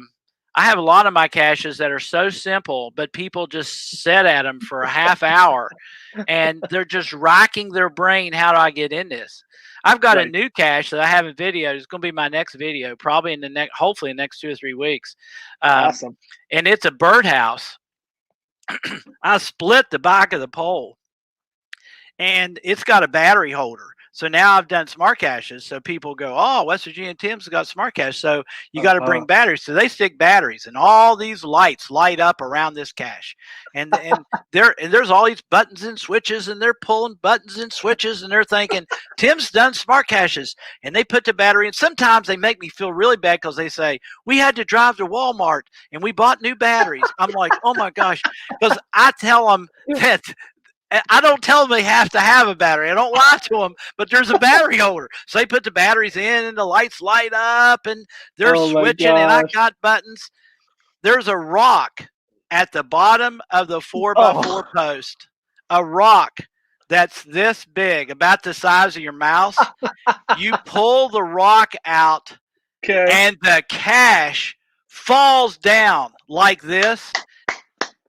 have a lot of my caches that are so simple, but people just sit at them for a half hour and they're just racking their brain. How do I get in this? I've got a new cache that I haven't videoed. It's going to be my next video, probably hopefully in the next 2 or 3 weeks. Awesome. And it's a birdhouse. I split the back of the pole, and it's got a battery holder. So now I've done smart caches. So people go, oh, West Virginia Tim's got smart cache. So you got to bring batteries. So they stick batteries, and all these lights light up around this cache. And there's all these buttons and switches, and they're pulling buttons and switches, and they're thinking, Tim's done smart caches. And they put the battery in. Sometimes they make me feel really bad because they say, we had to drive to Walmart and we bought new batteries. I'm like, oh my gosh. Because I tell them that I don't tell them they have to have a battery. I don't lie to them, but there's a battery holder. So they put the batteries in, and the lights light up, and they're switching, and I got buttons. There's a rock at the bottom of the 4x4 post, a rock that's this big, about the size of your mouse. You pull the rock out, and the cache falls down like this.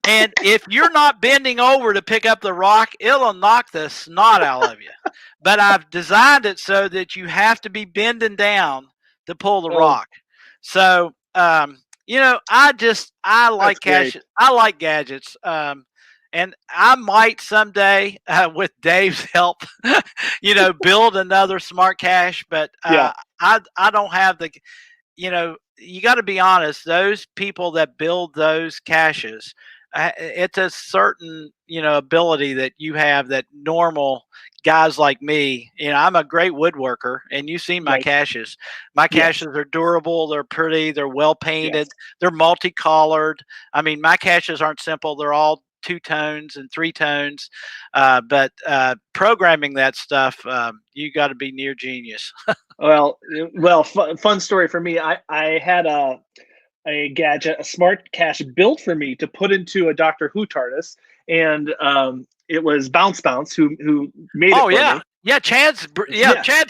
And if you're not bending over to pick up the rock, it'll knock the snot out of you. But I've designed it so that you have to be bending down to pull the rock. So, I like caches. I like gadgets. And I might someday, with Dave's help, build another smart cache. But I don't have the, you got to be honest. Those people that build those caches, it's a certain, ability that you have that normal guys like me, I'm a great woodworker, and you've seen my caches. My caches are durable. They're pretty. They're well painted. They're multicolored. My caches aren't simple. They're all 2 tones and 3 tones. But programming that stuff, you got to be near genius. Well, fun story for me. I had a gadget, a smart cache built for me to put into a Doctor Who TARDIS, and it was Bounce who made it for me. Yeah, Chad's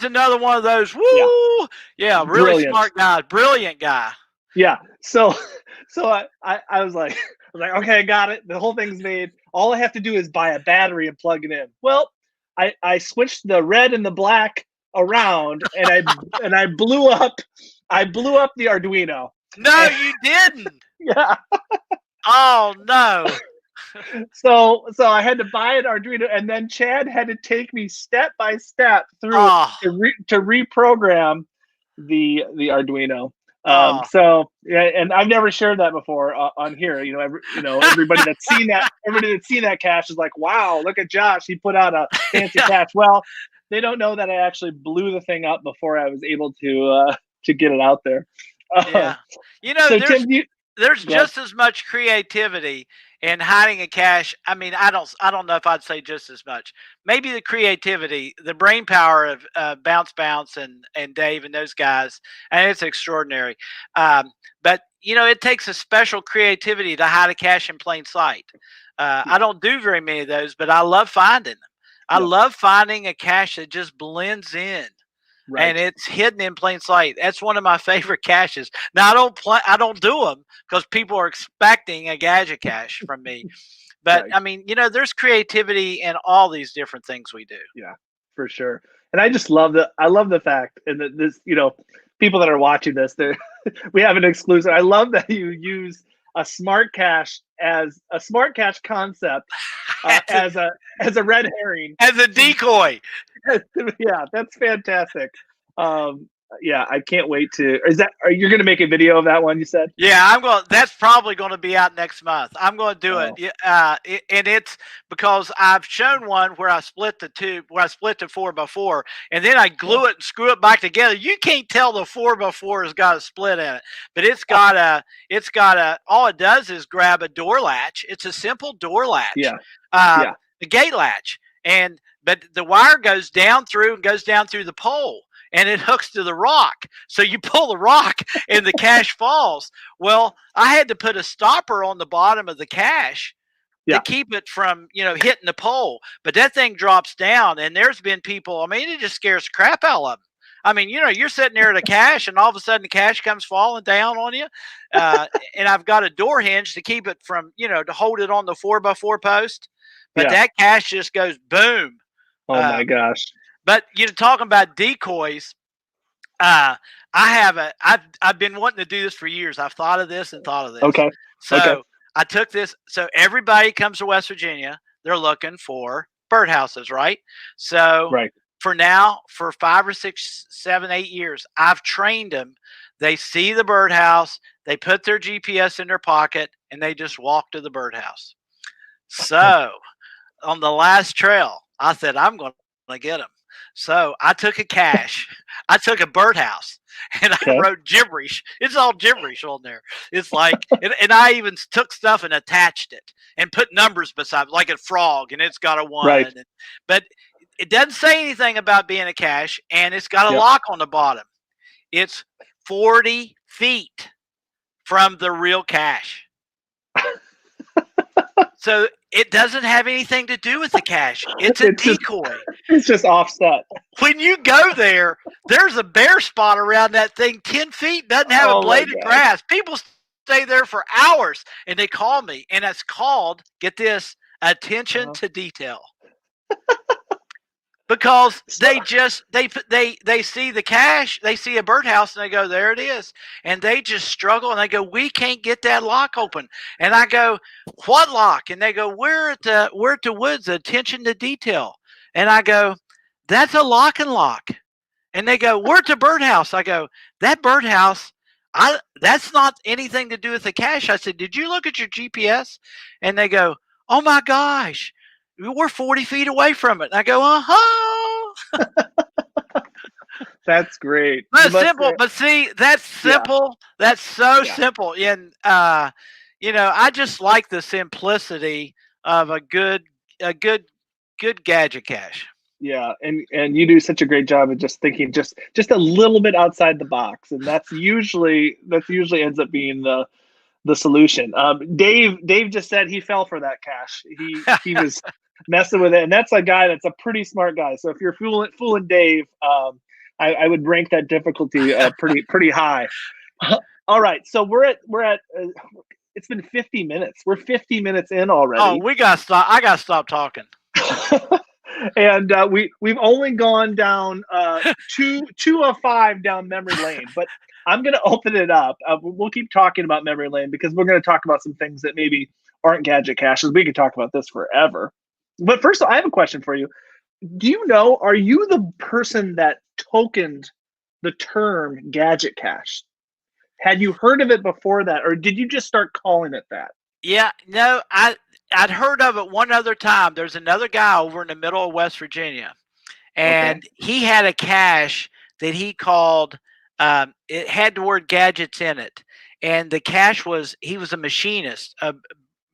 another one of those. Woo! Yeah, really brilliant. Smart guy, brilliant guy. Yeah. So I was like, okay, I got it. The whole thing's made. All I have to do is buy a battery and plug it in. Well, I switched the red and the black around, and I blew up the Arduino. No, you didn't. Yeah. Oh no. So I had to buy an Arduino, and then Chad had to take me step by step through to reprogram the Arduino. So and I've never shared that before on here. Everybody that's seen that cache is like, wow, look at Josh. He put out a fancy cache. Well, they don't know that I actually blew the thing up before I was able to get it out there. Yeah. So Tim, there's Go ahead. just as much creativity in hiding a cache. I mean, I don't know if I'd say just as much. Maybe the creativity, the brain power of Bounce and Dave and those guys, and it's extraordinary. But it takes a special creativity to hide a cache in plain sight. I don't do very many of those, but I love finding them. I love finding a cache that just blends in. Right. And it's hidden in plain sight. That's one of my favorite caches. Now I don't do them because people are expecting a gadget cache from me. But Right. I mean, there's creativity in all these different things we do. Yeah, for sure. And I just love the fact, and that this, people that are watching this, we have an exclusive. I love that you use a smart cache concept as a red herring, as a decoy. Yeah, that's fantastic. Yeah, I can't wait to. Are you going to make a video of that one? You said. Yeah, that's probably going to be out next month. I'm going to do it. And it's because I've shown one where I split the 4x4, and then I glue it and screw it back together. You can't tell the 4x4 has got a split in it, but it's got a. All it does is grab a door latch. It's a simple door latch. The gate latch, but the wire goes down through the pole. And it hooks to the rock. So you pull the rock and the cache falls. Well, I had to put a stopper on the bottom of the cache to keep it from, hitting the pole. But that thing drops down, and there's been people, I mean, it just scares the crap out of them. I mean, you're sitting there at a cache, and all of a sudden the cache comes falling down on you. And I've got a door hinge to keep it from, to hold it on the 4x4 post. But that cache just goes boom. Oh my gosh. But talking about decoys, I've been wanting to do this for years. I've thought of this and thought of this. Okay. So I took this. So everybody comes to West Virginia. They're looking for birdhouses, right? So for 5 or 6, 7, 8 years, I've trained them. They see the birdhouse. They put their GPS in their pocket, and they just walk to the birdhouse. So on the last trail, I said, I'm going to get them. So I took a cache. I took a birdhouse, and I wrote gibberish. It's all gibberish on there. It's like, and I even took stuff and attached it and put numbers beside, like a frog, and it's got a 1. Right. But it doesn't say anything about being a cache, and it's got a lock on the bottom. It's 40 feet from the real cache. So it doesn't have anything to do with the cache. It's a decoy. It's just offset. When you go there, there's a bare spot around that thing 10 feet, doesn't have a blade of grass. People stay there for hours, and they call me, and it's called, get this, attention to detail. Because they see the cache, they see a birdhouse, and they go, there it is. And they just struggle, and they go, we can't get that lock open. And I go, what lock? And they go, we're at the woods, attention to detail. And I go, that's a lock and lock. And they go, we're at the birdhouse. I go, that birdhouse, that's not anything to do with the cache. I said, did you look at your GPS? And they go, oh my gosh, we're 40 feet away from it. And I go, That's great. That's simple, but see, that's simple. Yeah. That's so simple. And I just like the simplicity of a good gadget cache. Yeah, and you do such a great job of just thinking just a little bit outside the box, and that usually ends up being the solution. Dave just said he fell for that cache. He was messing with it, and that's a guy that's a pretty smart guy. So if you're fooling Dave, I would rank that difficulty pretty high. All right, so we're at it's been 50 minutes. We're 50 minutes in already. Oh, we gotta stop. I gotta stop talking. And we've only gone down 2 of 5 down memory lane, but I'm going to open it up. We'll keep talking about memory lane because we're going to talk about some things that maybe aren't gadget caches. We could talk about this forever. But first, I have a question for you. Are you the person that tokened the term gadget cache? Had you heard of it before that, or did you just start calling it that? Yeah, no, I'd heard of it one other time. There's another guy over in the middle of West Virginia, and he had a cache that he called, it had the word gadgets in it. and the cache was, he was a machinist, a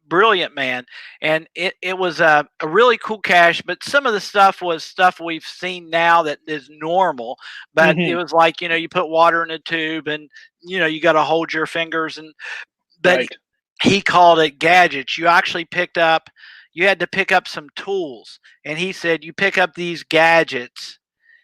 brilliant man, and it was a really cool cache. But some of the stuff was stuff we've seen now that is normal, but it was like, you put water in a tube, and you got to hold your fingers, and but Right. he called it gadgets. You had to pick up some tools, and he said you pick up these gadgets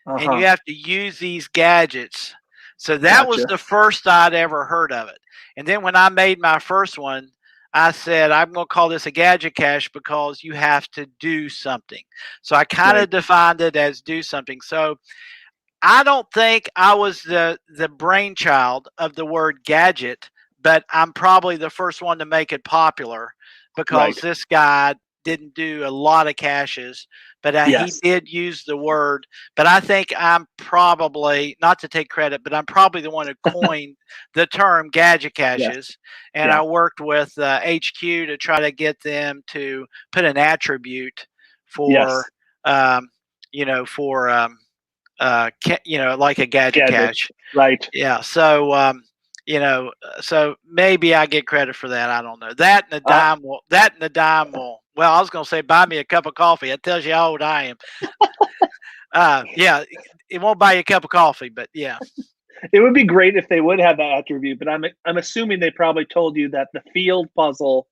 and you have to use these gadgets. So that was Gotcha. the first I'd ever heard of it. And then when I made my first one, I said, I'm going to call this a gadget cache because you have to do something. So I kind of defined it as do something. So I don't think I was the brainchild of the word gadget, but I'm probably the first one to make it popular because this guy didn't do a lot of caches, but he did use the word. But I think I'm probably, not to take credit, but I'm probably the one who coined the term gadget caches. And I worked with HQ to try to get them to put an attribute for, like a gadget cache. Right. Yeah. So, so maybe I get credit for that. I don't know. That and the dime will, well, I was going to say, buy me a cup of coffee. It tells you how old I am. Yeah, it won't buy you a cup of coffee, but yeah. It would be great if they would have that attribute, but I'm assuming they probably told you that the field puzzle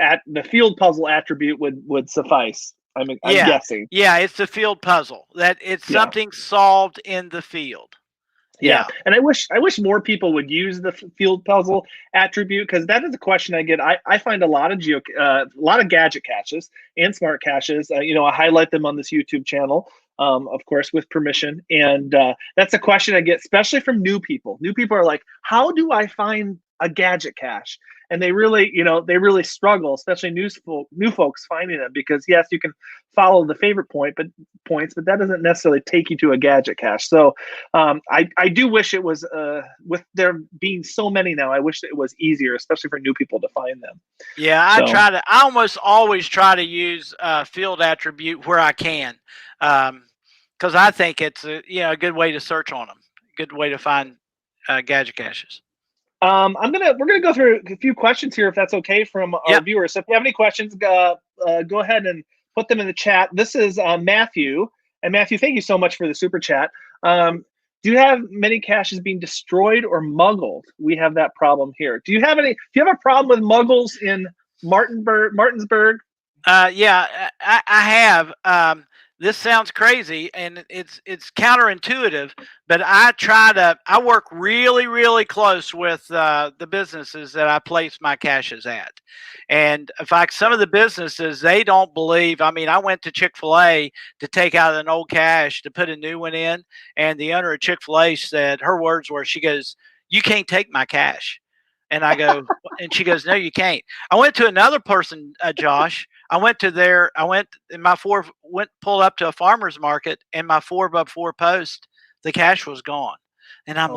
attribute would suffice. I'm guessing. Yeah, it's the field puzzle. That it's something solved in the field. Yeah. And I wish more people would use the field puzzle attribute, because that is a question I get. I find a lot of gadget caches and smart caches. I highlight them on this YouTube channel, of course, with permission. And that's a question I get, especially from new people. New people are like, how do I find a gadget cache? And they really struggle, especially new folks finding them, because yes, you can follow the favorite points, but that doesn't necessarily take you to a gadget cache. So I do wish it was, with there being so many now, I wish it was easier, especially for new people to find them. Yeah, I almost always try to use field attribute where I can, because I think it's a good way to search on them, good way to find gadget caches. We're gonna go through a few questions here, if that's okay, from our viewers. So if you have any questions, go ahead and put them in the chat. This is Matthew, and Matthew, thank you so much for the super chat. Do you have many caches being destroyed or muggled? We have that problem here. Do you have a problem with muggles in Martinsburg? Yeah, I have. This sounds crazy, and it's counterintuitive, but I work really, really close with the businesses that I place my caches at. And in fact, some of the businesses, they don't believe. I mean, I went to Chick-fil-A to take out an old cache to put a new one in, and the owner of Chick-fil-A said, her words were, she goes, "You can't take my cache." And I go, and she goes, "No, you can't." I went to another person, Josh. I went in my pulled up to a farmer's market, and my 4x4 post, the cache was gone. And I'm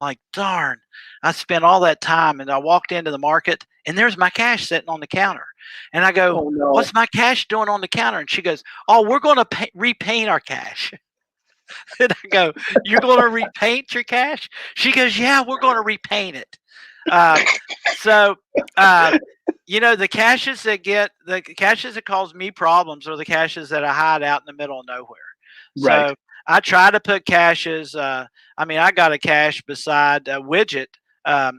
like, darn, I spent all that time, and I walked into the market, and there's my cache sitting on the counter. And I go, "What's my cache doing on the counter?" And she goes, "Oh, we're going to repaint our cache." And I go, "You're going to repaint your cache?" She goes, "Yeah, we're going to repaint it." The caches that cause me problems are the caches that I hide out in the middle of nowhere. Right. So I try to put caches. I got a cache beside Widget, a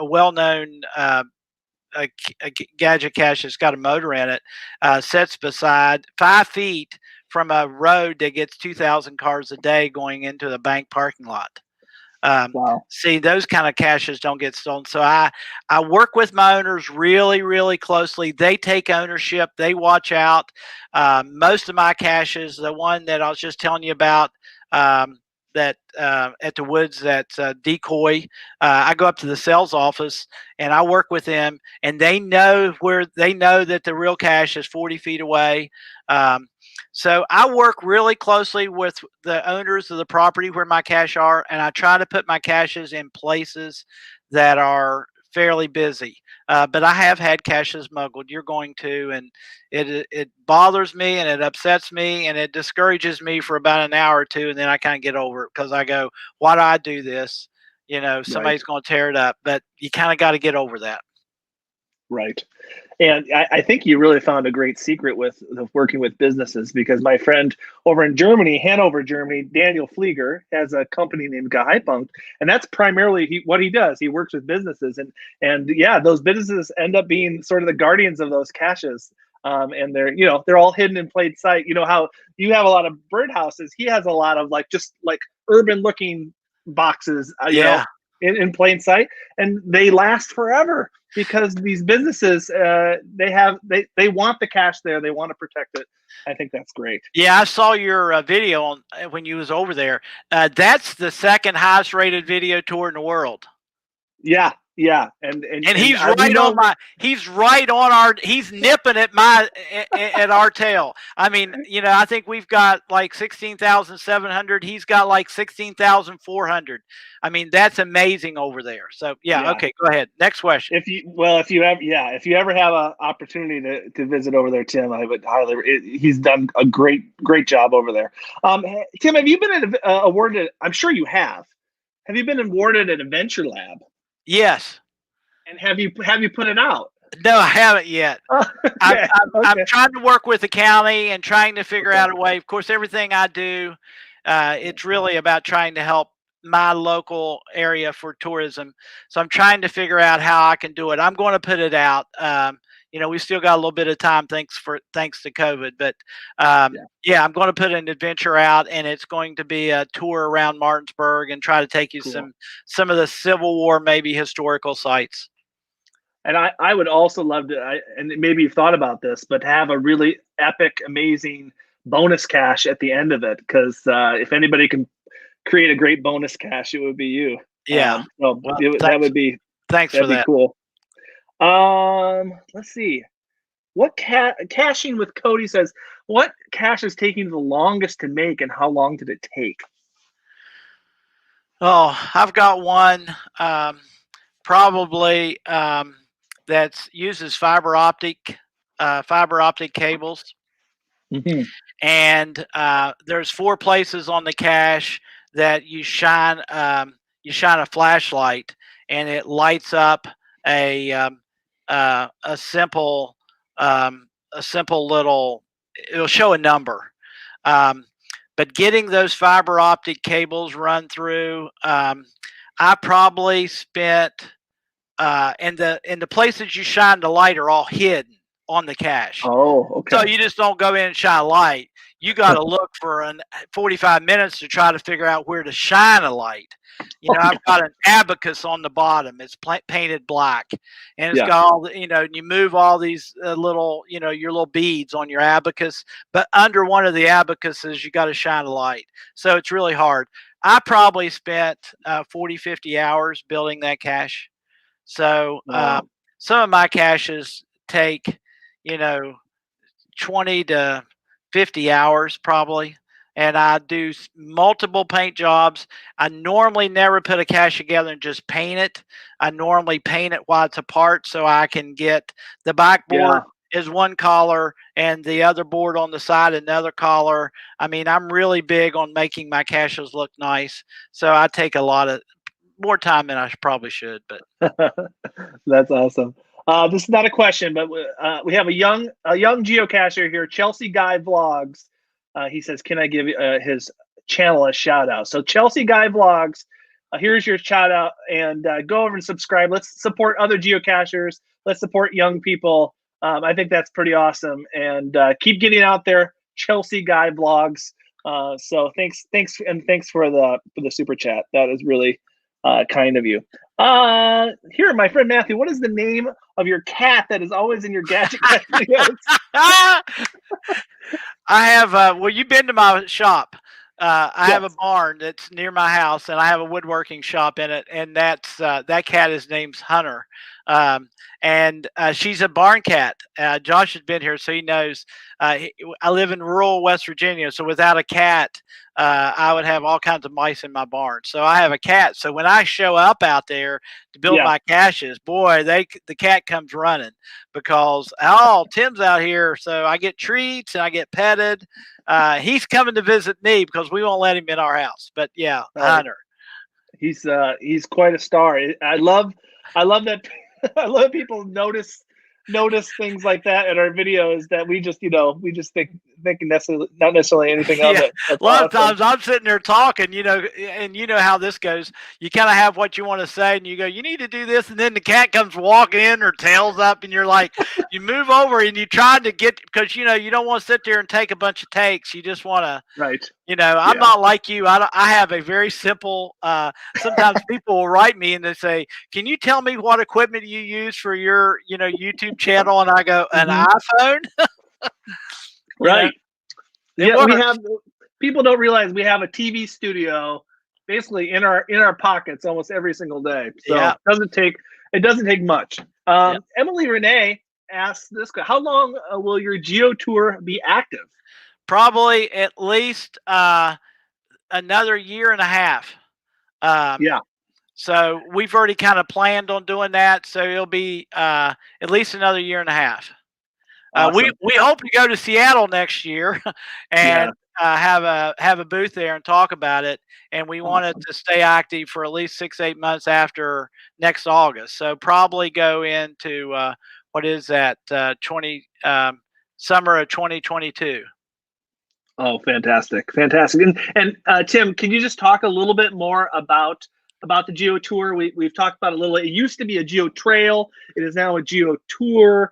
well-known a gadget cache that's got a motor in it, sits beside 5 feet from a road that gets 2,000 cars a day going into the bank parking lot. See, those kind of caches don't get stolen. So I work with my owners really, really closely. They take ownership. They watch out. Most of my caches, the one that I was just telling you about, that at the woods, that's Decoy. I go up to the sales office and I work with them, and they know that the real cache is 40 feet away. So I work really closely with the owners of the property where my caches are, and I try to put my caches in places that are fairly busy. But I have had caches muggled. You're going to, and it bothers me, and it upsets me, and it discourages me for about an hour or two, and then I kind of get over it because I go, "Why do I do this?" somebody's going to tear it up. But you kind of got to get over that. Right. And I think you really found a great secret with working with businesses, because my friend over in Germany, Hanover, Germany, Daniel Flieger, has a company named Geheimpunkt, and that's primarily what he does. He works with businesses, and yeah, those businesses end up being sort of the guardians of those caches. And they're all hidden in plain sight. You know how you have a lot of birdhouses. He has a lot of just urban looking boxes, in plain sight, and they last forever because these businesses, they want the cache there. They want to protect it. I think that's great. Yeah, I saw your video on when you was over there. That's the second highest rated video tour in the world. Yeah. Yeah, and he's he's nipping at our tail. I mean, I think we've got 16,700. He's got 16,400. I mean, that's amazing over there. So yeah. Okay, go ahead. Next question. If you ever have an opportunity to visit over there, Tim, I would highly. He's done a great job over there. Tim, have you been awarded? I'm sure you have. Have you been awarded an Adventure Lab? Yes. And have you put it out? No, I haven't yet. Okay. I'm trying to work with the county and trying to figure out a way. Of course, everything I do, it's really about trying to help my local area for tourism. So I'm trying to figure out how I can do it. I'm going to put it out. We still got a little bit of time thanks to COVID, but I'm going to put an adventure out, and it's going to be a tour around Martinsburg and try to take you some of the Civil War, maybe historical sites. And I would also love to, and maybe you've thought about this, but to have a really epic, amazing bonus cache at the end of it, because if anybody can create a great bonus cache, it would be you. Yeah. That would be. Thanks for that. Cool. Let's see. What caching with Cody says, what cache is taking the longest to make, and how long did it take? Oh, I've got one probably that uses fiber optic cables. Mm-hmm. And there's 4 places on the cache that you shine a flashlight, and it lights up a simple little, it'll show a number. But getting those fiber optic cables run through, I probably spent, and the places you shine the light are all hidden on the cache. Oh, okay. So you just don't go in and shine a light. You got to look for 45 minutes to try to figure out where to shine a light. I've got an abacus on the bottom. It's painted black, and it's got all the, and you move all these little, your little beads on your abacus, but under one of the abacuses, you got to shine a light. So it's really hard. I probably spent 40, 50 hours building that cache. So some of my caches take, 20 to 50 hours probably. And I do multiple paint jobs. I normally never put a cache together and just paint it. I normally paint it while it's apart, so I can get the backboard is one color and the other board on the side another color. I mean, I'm really big on making my caches look nice. So I take a lot of more time than I probably should. But that's awesome. This is not a question, but we have a young geocacher here, Chelsea Guy Vlogs. He says, can I give his channel a shout out? So Chelsea Guy Vlogs, here's your shout out, and go over and subscribe. Let's support other geocachers. Let's support young people. I think that's pretty awesome, and keep getting out there, Chelsea Guy Vlogs. So thanks for the super chat. That is really kind of you. Here, my friend Matthew, what is the name of your cat that is always in your Gadget Cache videos? I have, well, you've been to my shop. I have a barn that's near my house, and I have a woodworking shop in it. And that's, that cat is named Hunter. And she's a barn cat. Josh has been here, so he knows. I live in rural West Virginia, so without a cat, I would have all kinds of mice in my barn. So I have a cat. So when I show up out there to build my caches, boy, the cat comes running because, oh, Tim's out here. So I get treats and I get petted. He's coming to visit me because we won't let him in our house. But yeah, Hunter. He's quite a star. I love that. I love people notice things like that in our videos that we just think necessarily not necessarily anything of Yeah, it. That's a lot of awesome. times I'm sitting there talking, and you know how this goes. You kind of have what you want to say, and you go, "You need to do this," and then the cat comes walking in, her tail's up, and you're like, you move over and you try to get because you don't want to sit there and take a bunch of takes. You just want to. Right. I'm Yeah. not like you. I have a very simple. Sometimes people will write me and they say, "Can you tell me what equipment you use for your, YouTube channel?" And I go, "An iPhone." Right. It Yeah, we works. have people don't realize we have a TV studio basically in our pockets almost every single day. So Yeah. it doesn't take much. Emily Renee asked this: how long will your Geotour be active? Probably at least another year and a half. Yeah. So we've already kind of planned on doing that. So it'll be at least another year and a half. Awesome. We hope to go to Seattle next year and have a booth there and talk about it. And we want it to stay active for at least 6-8 months after next August. So probably go into what is that 20 summer of 2022. Oh, fantastic. And Tim, can you just talk a little bit more about the Geotour? We've talked about a little. It used to be a Geo Trail. It is now a Geotour.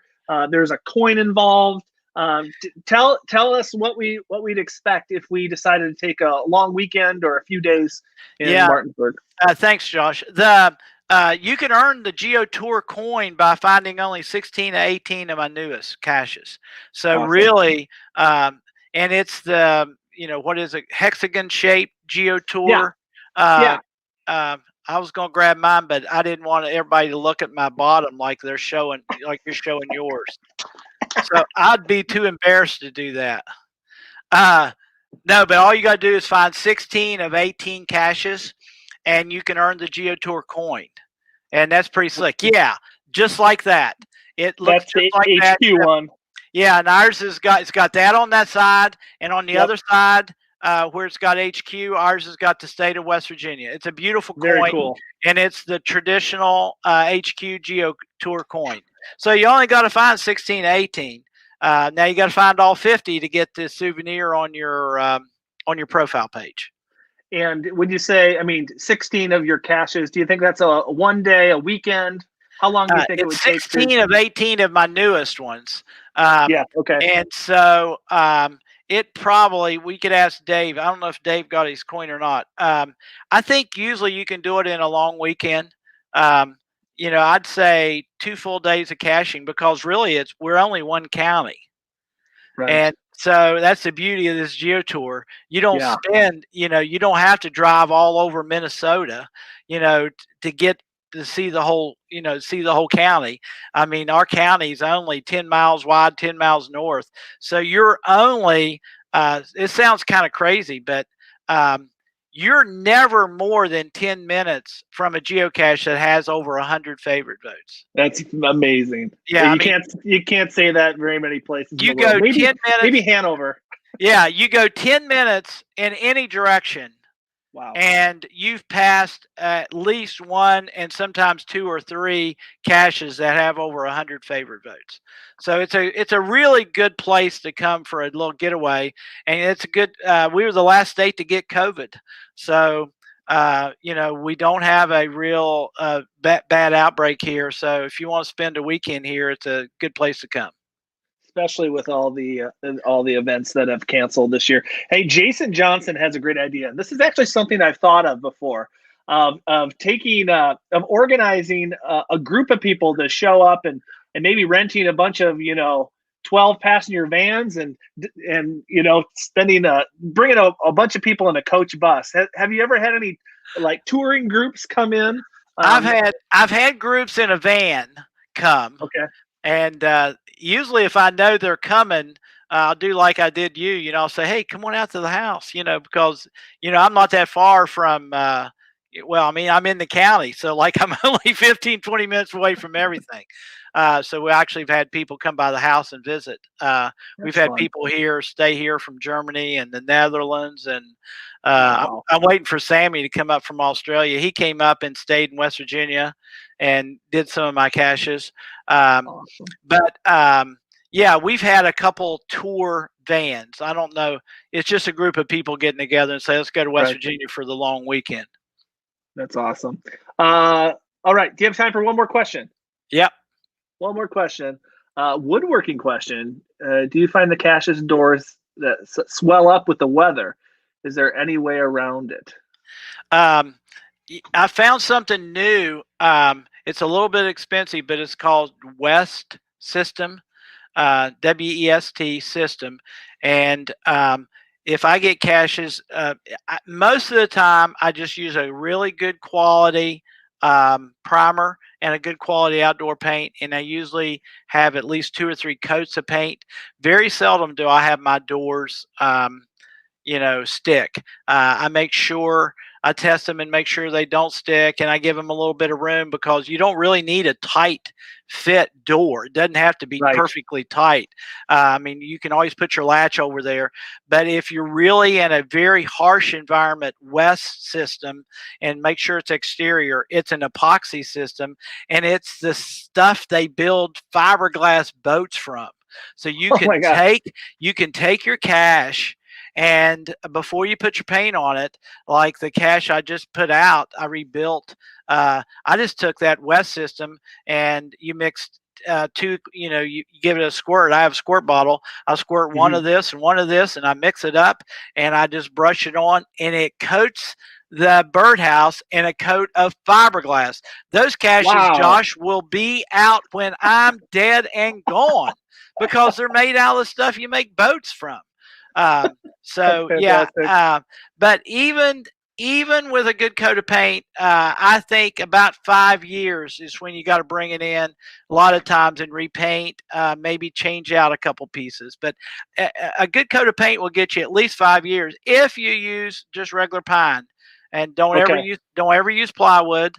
There's a coin involved. Tell us what we'd expect if we decided to take a long weekend or a few days in Martinsburg. Thanks, Josh. You can earn the Geotour coin by finding only 16 to 18 of my newest caches. So really, and it's the what is it, hexagon shaped Geotour. I was gonna grab mine, but I didn't want everybody to look at my bottom like you're showing yours. So I'd be too embarrassed to do that. No, but all you got to do is find 16 of 18 caches, and you can earn the Geotour coin, and that's pretty slick. Yeah, just like that. It looks just like that. HQ one. Yeah, and ours it's got that on that side, and on the other side, where it's got HQ, ours has got the state of West Virginia. It's a beautiful coin. Very cool. And it's the traditional HQ Geotour coin. So you only got to find 16 to 18. Now you got to find all 50 to get this souvenir on your profile page. And would you say, 16 of your caches, do you think that's a one day, a weekend? How long do you think it would take? 16 of 18 of my newest ones. Okay. And so it probably, we could ask Dave. I don't know if Dave got his coin or not. I think usually you can do it in a long weekend. I'd say 2 full days of caching because really we're only one county. Right. And so that's the beauty of this Geotour. You don't spend, you don't have to drive all over Minnesota, to get to see the whole, county. I mean, our county is only 10 miles wide, 10 miles north. So you're only, it sounds kind of crazy, but you're never more than 10 minutes from a geocache that has over 100 favorite votes. That's amazing. Yeah, you can't say that very many places. You go 10 minutes. Maybe Hanover. Yeah, you go 10 minutes in any direction. Wow. And you've passed at least one and sometimes 2 or 3 caches that have over 100 favorite votes. So it's a really good place to come for a little getaway. And it's a good, we were the last state to get COVID. So, we don't have a real bad outbreak here. So if you want to spend a weekend here, it's a good place to come. Especially with all the events that have canceled this year. Hey, Jason Johnson has a great idea. This is actually something I've thought of before, of organizing a group of people to show up and maybe renting a bunch of 12 passenger vans and spending bringing a bunch of people in a coach bus. Have you ever had any like touring groups come in? I've had groups in a van come. Okay. And usually if I know they're coming, I'll do like I did you, I'll say, hey, come on out to the house, because, I'm not that far from, well, I mean, I'm in the county, so like I'm only 15, 20 minutes away from everything. So we actually have had people come by the house and visit. We've That's had fun. people here stay here from Germany and the Netherlands, and Wow. I'm waiting for Sammy to come up from Australia. He came up and stayed in West Virginia and did some of my caches. Awesome. But yeah, we've had a couple tour vans. I don't know. It's just a group of people getting together and say, let's go to West Right. Virginia for the long weekend. That's awesome. All right. Do you have time for one more question? Yep. One more question. Woodworking question. Do you find the caches doors that swell up with the weather? Is there any way around it? I found something new. It's a little bit expensive, but it's called West System, WEST System. And if I get caches, most of the time I just use a really good quality primer and a good quality outdoor paint. And I usually have at least 2 or 3 coats of paint. Very seldom do I have my doors stick. I make sure I test them and make sure they don't stick, and I give them a little bit of room because you don't really need a tight fit door. It doesn't have to be Right. perfectly tight. I mean, you can always put your latch over there, but if you're really in a very harsh environment, West System, and make sure it's exterior, it's an epoxy system, and it's the stuff they build fiberglass boats from. So you Oh can my God. take your cache, and before you put your paint on it, like the cache I just put out, I rebuilt. I just took that West System and you mixed you give it a squirt. I have a squirt bottle. I squirt one of this and one of this, and I mix it up, and I just brush it on, and it coats the birdhouse in a coat of fiberglass. Those caches, Wow. Josh, will be out when I'm dead and gone because they're made out of the stuff you make boats from. So yeah, but even with a good coat of paint, I think about 5 years is when you got to bring it in a lot of times and repaint, maybe change out a couple pieces. But a good coat of paint will get you at least 5 years if you use just regular pine, and don't ever use plywood,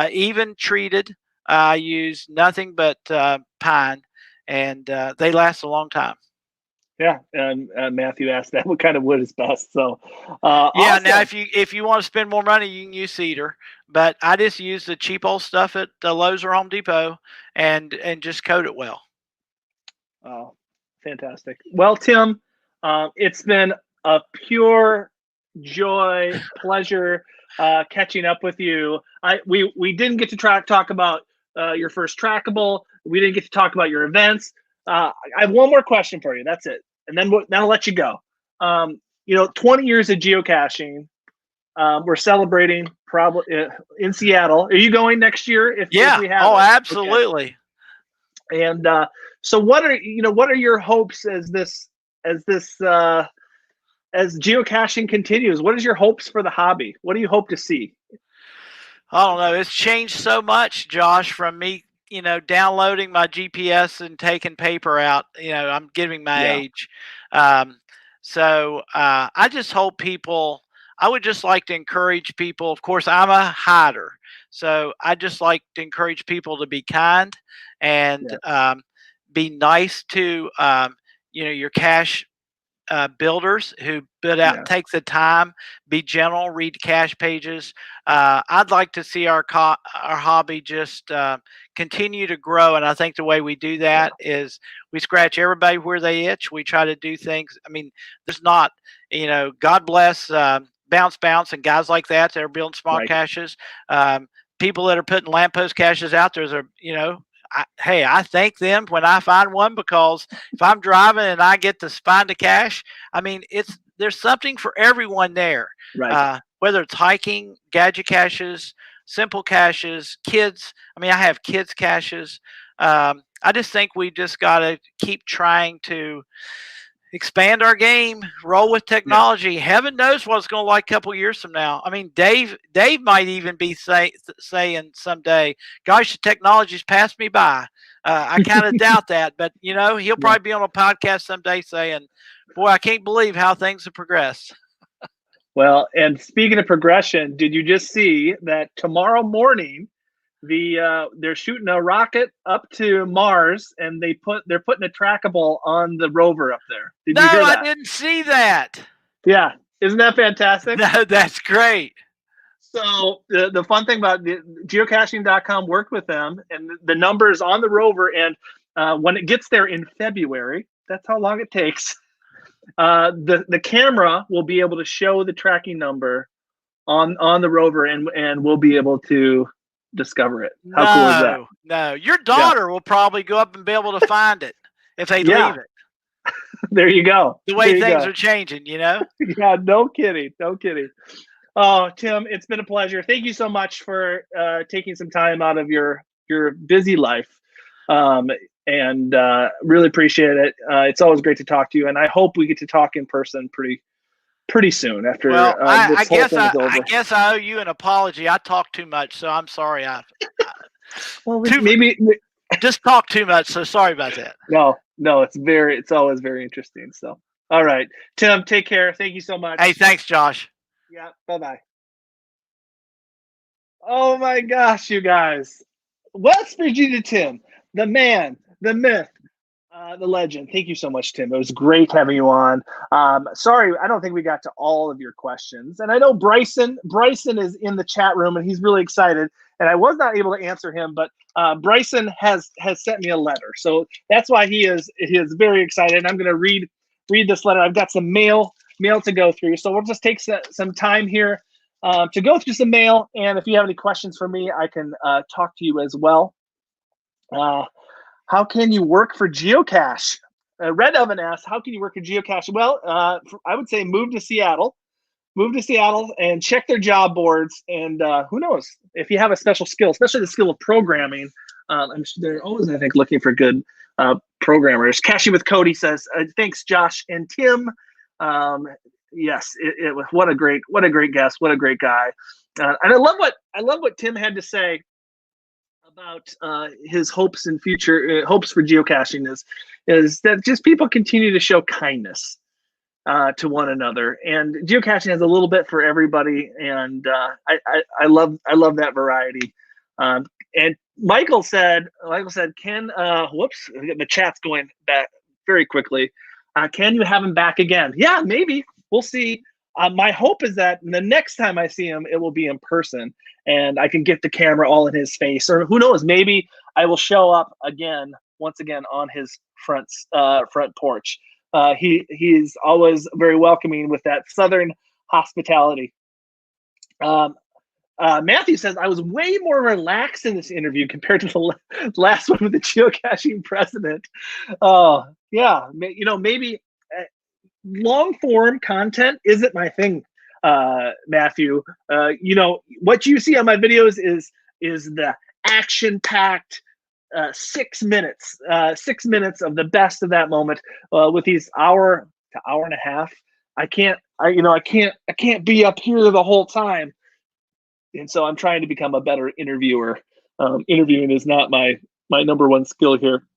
even treated. I use nothing but pine, and they last a long time. Yeah, and Matthew asked that what kind of wood is best. So, yeah. awesome. Now, if you want to spend more money, you can use cedar, but I just use the cheap old stuff at Lowe's or Home Depot, and just coat it well. Oh, fantastic. Well, Tim, it's been a pure joy, pleasure catching up with you. We didn't get to talk about your first trackable. We didn't get to talk about your events. I have one more question for you. That's it. And then I'll let you go. 20 years of geocaching. We're celebrating probably in Seattle. Are you going next year? If we have oh, it? absolutely. Okay. And so, what are your hopes as geocaching continues? What is your hopes for the hobby? What do you hope to see? I don't know. It's changed so much, Josh, from me downloading my GPS and taking paper out. I'm giving my age. So I just hope people, I would just like to encourage people. Of course, I'm a hider, so I just like to encourage people to be kind and be nice to your cache builders who take the time, be gentle, read cache pages. I'd like to see our hobby just continue to grow, and I think the way we do that is we scratch everybody where they itch. We try to do things. I mean, there's not, God bless Bounce and guys like that are building small caches. People that are putting lamppost caches out there are, I thank them when I find one, because if I'm driving and I get to find a cache, I mean, there's something for everyone there. Right. Whether it's hiking, gadget caches, simple caches, kids. I mean, I have kids caches. I just think we just got to keep trying to expand our game, roll with technology. Heaven knows what it's going to like a couple years from now. I mean, Dave might even be saying someday, gosh, the technology's passed me by. I kind of doubt that, but he'll probably be on a podcast someday saying, boy, I can't believe how things have progressed. Well, and speaking of progression, did you just see that tomorrow morning they're shooting a rocket up to Mars, and they're putting a trackable on the rover up there? Did No, you hear I that? didn't see that. Yeah, isn't that fantastic? No, that's great. So the fun thing about geocaching.com worked with them, and the numbers on the rover, and when it gets there in February, that's how long it takes. The camera will be able to show the tracking number on the rover, and we'll be able to discover it. How cool is that? No. Your Yeah. daughter will probably go up and be able to find it if they Yeah. leave it. There you go. The way There you things go. are changing, you know? Yeah, no kidding. No kidding. Oh, Tim, it's been a pleasure. Thank you so much for taking some time out of your busy life, and really appreciate it. It's always great to talk to you, and I hope we get to talk in person pretty soon after Well, this whole thing is over. I guess I owe you an apology. I talk too much, so I'm sorry. Well, maybe just talk too much, so sorry about that. No, it's always very interesting. So, all right, Tim, take care. Thank you so much. Hey, thanks, Josh. Yeah, bye-bye. Oh my gosh, you guys. West Virginia Tim, the man, the myth, the legend. Thank you so much, Tim. It was great having you on. Sorry, I don't think we got to all of your questions. And I know Bryson is in the chat room, and he's really excited. And I was not able to answer him, but Bryson has sent me a letter. So that's why he is very excited. And I'm going to read this letter. I've got some mail to go through. So we'll just take some time here to go through some mail. And if you have any questions for me, I can talk to you as well. How can you work for Geocache? Red Oven asks, how can you work for Geocache? Well, I would say move to Seattle and check their job boards. And who knows, if you have a special skill, especially the skill of programming, they're always, I think, looking for good programmers. Caching with Cody says, thanks, Josh and Tim. Yes, what a great guest, what a great guy. And I love what Tim had to say about his hopes and future hopes for geocaching is that just people continue to show kindness to one another, and geocaching has a little bit for everybody, and I love that variety. And Michael said, can whoops, the chat's going back very quickly. Can you have him back again? Yeah, maybe. We'll see. My hope is that the next time I see him, it will be in person, and I can get the camera all in his face, or who knows, maybe I will show up once again on his front porch. He's always very welcoming with that Southern hospitality. Matthew says, I was way more relaxed in this interview compared to the last one with the geocaching president. Oh, yeah. Maybe long form content isn't my thing, Matthew. What you see on my videos is the action packed 6 minutes, 6 minutes of the best of that moment with these hour to hour and a half. I can't be up here the whole time. And so I'm trying to become a better interviewer. Interviewing is not my number one skill here.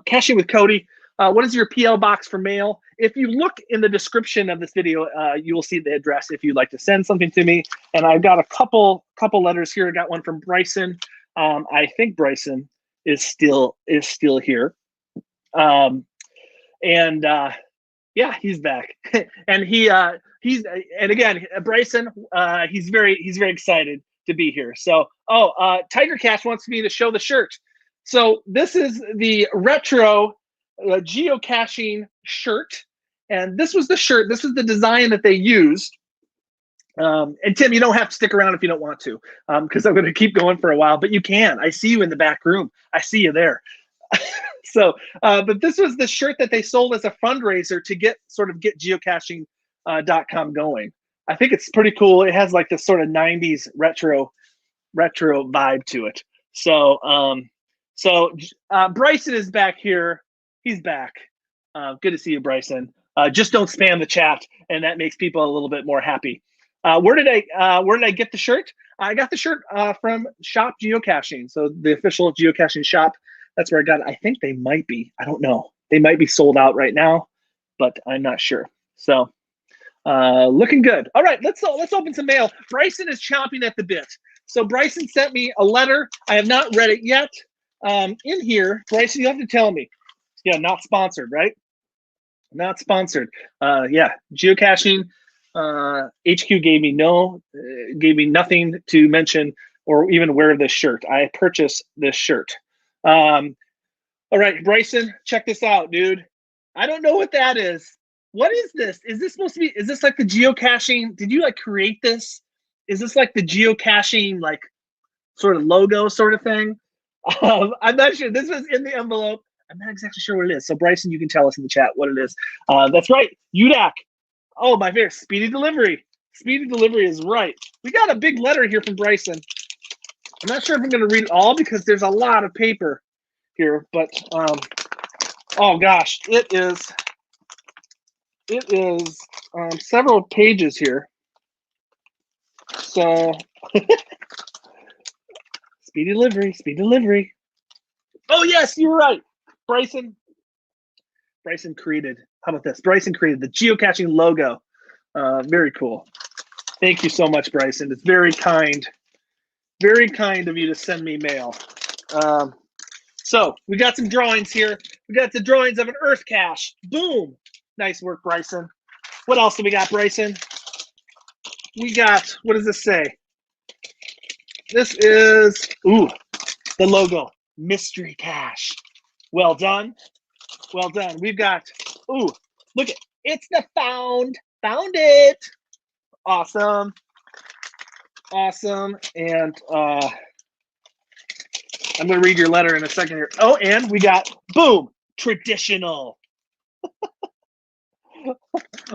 Caching with Cody. What is your PL box for mail? If you look in the description of this video, you will see the address if you'd like to send something to me. And I've got a couple letters here. I got one from Bryson. I think Bryson is still here. Yeah, he's back. And again, Bryson, he's very excited to be here. So, Tiger Cache wants me to show the shirt. So this is the retro geocaching shirt, and this was the shirt. This is the design that they used. And Tim, you don't have to stick around if you don't want to, because I'm going to keep going for a while. But you can. I see you in the back room. I see you there. So, but this was the shirt that they sold as a fundraiser to get geocaching.com going. I think it's pretty cool. It has like this sort of 90s retro vibe to it. So, Bryson is back here. He's back. Good to see you, Bryson. Just don't spam the chat, and that makes people a little bit more happy. Where did I get the shirt? I got the shirt from Shop Geocaching, so the official geocaching shop. That's where I got it. I think they might be. I don't know. They might be sold out right now, but I'm not sure. So, Looking good. All right, let's open some mail. Bryson is chomping at the bit. So Bryson sent me a letter. I have not read it yet. In here, Bryson, you have to tell me. Yeah, not sponsored, right? Not sponsored. Yeah, geocaching. HQ gave me nothing to mention or even wear this shirt. I purchased this shirt. All right, Bryson, check this out, dude. I don't know what that is. What is this? Is this supposed to be, is this like the geocaching? Did you like create this? Is this like the geocaching, like sort of logo sort of thing? I'm not sure. This was in the envelope. I'm not exactly sure what it is. So Bryson, you can tell us in the chat what it is. That's right, UDAC. Oh, my favorite, speedy delivery. Speedy delivery is right. We got a big letter here from Bryson. I'm not sure if I'm going to read it all because there's a lot of paper here, but oh gosh, it is several pages here. So speedy delivery. Oh yes, you're right. Bryson created, how about this? Bryson created the geocaching logo. Very cool. Thank you so much, Bryson. It's very kind of you to send me mail. So we got some drawings here. We got the drawings of an earth cache. Boom. Nice work, Bryson. What else do we got, Bryson? We got, what does this say? This is, ooh, the logo, mystery cache. Well done. Well done. We've got, ooh, look at, it's the found it. Awesome. Awesome. And I'm going to read your letter in a second here. Oh, and we got, boom, traditional.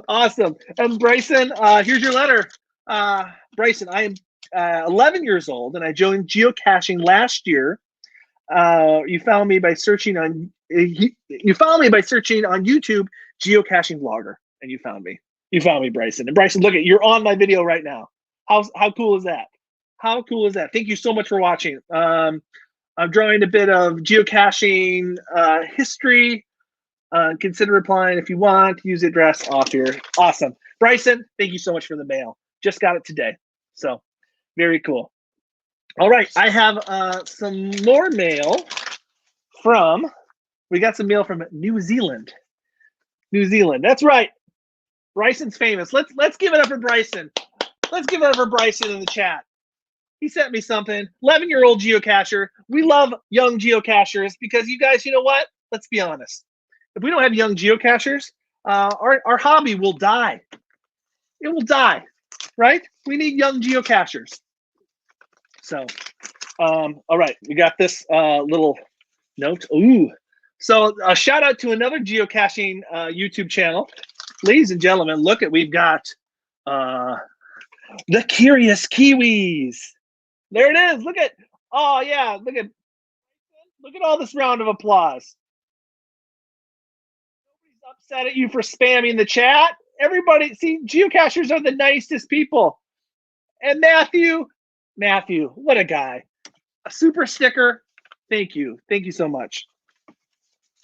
Awesome. And Bryson, here's your letter. Bryson, I am 11 years old and I joined geocaching last year. You found me by searching on YouTube, geocaching vlogger, and you found me. You found me, Bryson. And Bryson, look at, you're on my video right now. How cool is that? How cool is that? Thank you so much for watching. I'm drawing a bit of geocaching history. Consider replying if you want. Use the address off here. Awesome. Bryson, thank you so much for the mail. Just got it today. So very cool. All right, I have some more mail from, we got some mail from New Zealand. New Zealand, that's right. Bryson's famous. Let's give it up for Bryson. Let's give it up for Bryson in the chat. He sent me something. 11-year-old geocacher. We love young geocachers because you guys, you know what? Let's be honest. If we don't have young geocachers, our hobby will die. It will die, right? We need young geocachers. So, all right, we got this little note. Ooh, so a shout out to another geocaching YouTube channel. Ladies and gentlemen, look at, we've got the Curious Kiwis. There it is. Look at, oh yeah, look at all this round of applause. Nobody's upset at you for spamming the chat. Everybody, see, geocachers are the nicest people. And Matthew, what a guy. A super sticker. Thank you so much.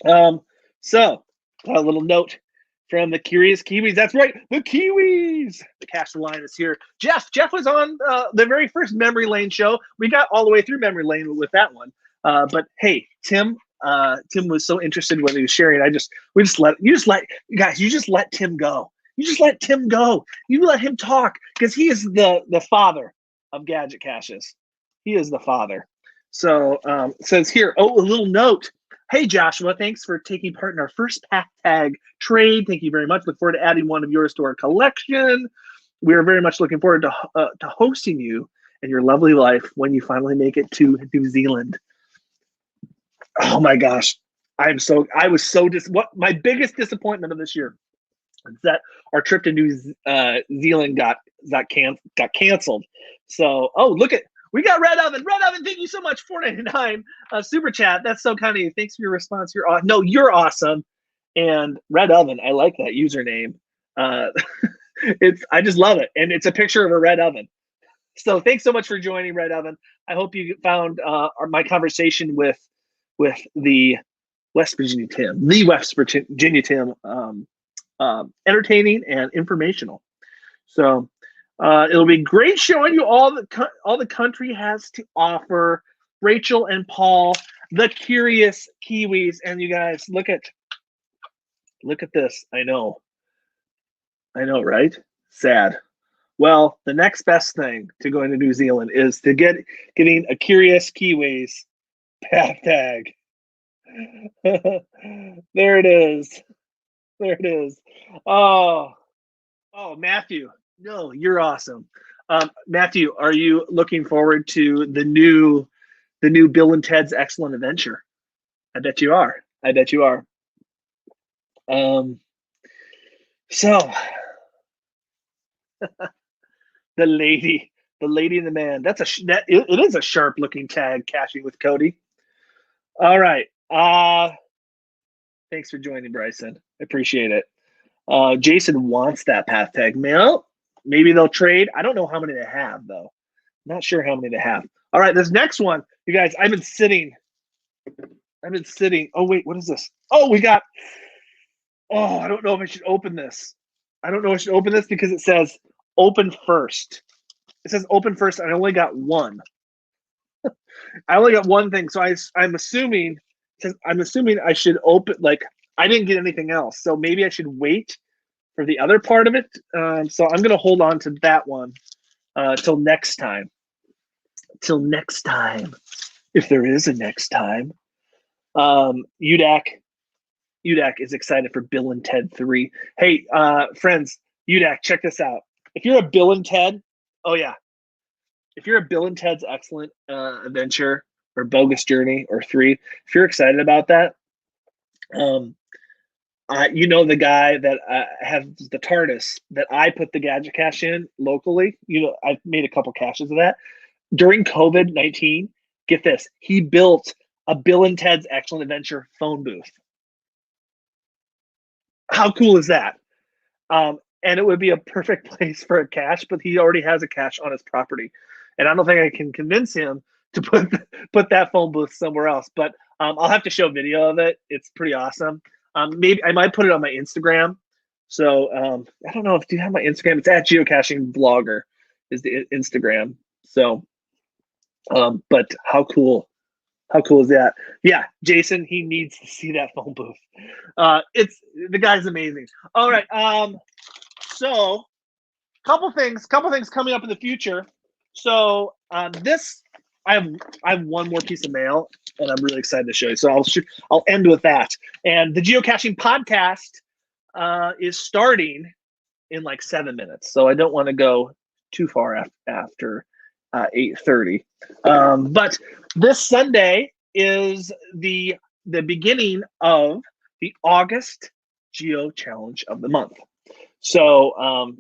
So a little note from the Curious Kiwis. That's right, the Kiwis. The Cache Line is here. Jeff was on the very first Memory Lane show. We got all the way through Memory Lane with that one. But hey, Tim was so interested in what he was sharing. You just let Tim go. You just let Tim go. You let him talk because he is the father of gadget caches. He is the father. So it says here, oh, a little note. Hey, Joshua, thanks for taking part in our first pack tag trade. Thank you very much. Look forward to adding one of yours to our collection. We are very much looking forward to hosting you and your lovely life when you finally make it to New Zealand. Oh my gosh. My biggest disappointment of this year is that our trip to New Zealand got canceled. So, oh, look at, we got Red Oven. Red Oven, thank you so much. $4.99 super chat. That's so kind of you. Thanks for your response. You're awesome. And Red Oven, I like that username. I just love it. And it's a picture of a red oven. So thanks so much for joining, Red Oven. I hope you found my conversation with the West Virginia Tim, entertaining and informational. So it'll be great showing you all the country has to offer. Rachel and Paul, the curious Kiwis, and you guys look at this. I know, right? Sad. Well, the next best thing to going to New Zealand is to getting a curious Kiwis path tag. There it is. There it is. Oh, Matthew. No, you're awesome. Matthew, are you looking forward to the new Bill and Ted's Excellent Adventure? I bet you are. So the lady and the man. It is a sharp looking tag, caching with Cody. All right. Thanks for joining, Bryson. I appreciate it. Jason wants that path tag. Well, maybe they'll trade. I don't know how many they have, though. Not sure how many they have. All right, this next one, you guys, I've been sitting. Oh, wait, what is this? Oh, we got. Oh, I don't know if I should open this. Because it says open first. It says open first. I only got one. I only got one thing. So I'm assuming I should open, like, I didn't get anything else. So maybe I should wait for the other part of it. So I'm going to hold on to that one till next time. If there is a next time. Udak is excited for Bill and Ted 3. Hey, friends, Udak, check this out. If you're a Bill and Ted, if you're a Bill and Ted's Excellent Adventure or Bogus Journey or 3, if you're excited about that, you know the guy that has the TARDIS that I put the Gadget Cache in locally. You know, I've made a couple caches of that. During COVID-19, get this, he built a Bill and Ted's Excellent Adventure phone booth. How cool is that? And it would be a perfect place for a cache, but he already has a cache on his property. And I don't think I can convince him to put that phone booth somewhere else. But I'll have to show a video of it. It's pretty awesome. Maybe I might put it on my Instagram. So I don't know do you have my Instagram? It's at Geocaching Vlogger is the Instagram. So, but how cool is that? Yeah, Jason, he needs to see that phone booth. The guy's amazing. All right. So couple things coming up in the future. So I have one more piece of mail, and I'm really excited to show you. So I'll end with that. And the Geocaching podcast is starting in like 7 minutes. So I don't want to go too far after 8:30. But this Sunday is the beginning of the August Geo Challenge of the month. So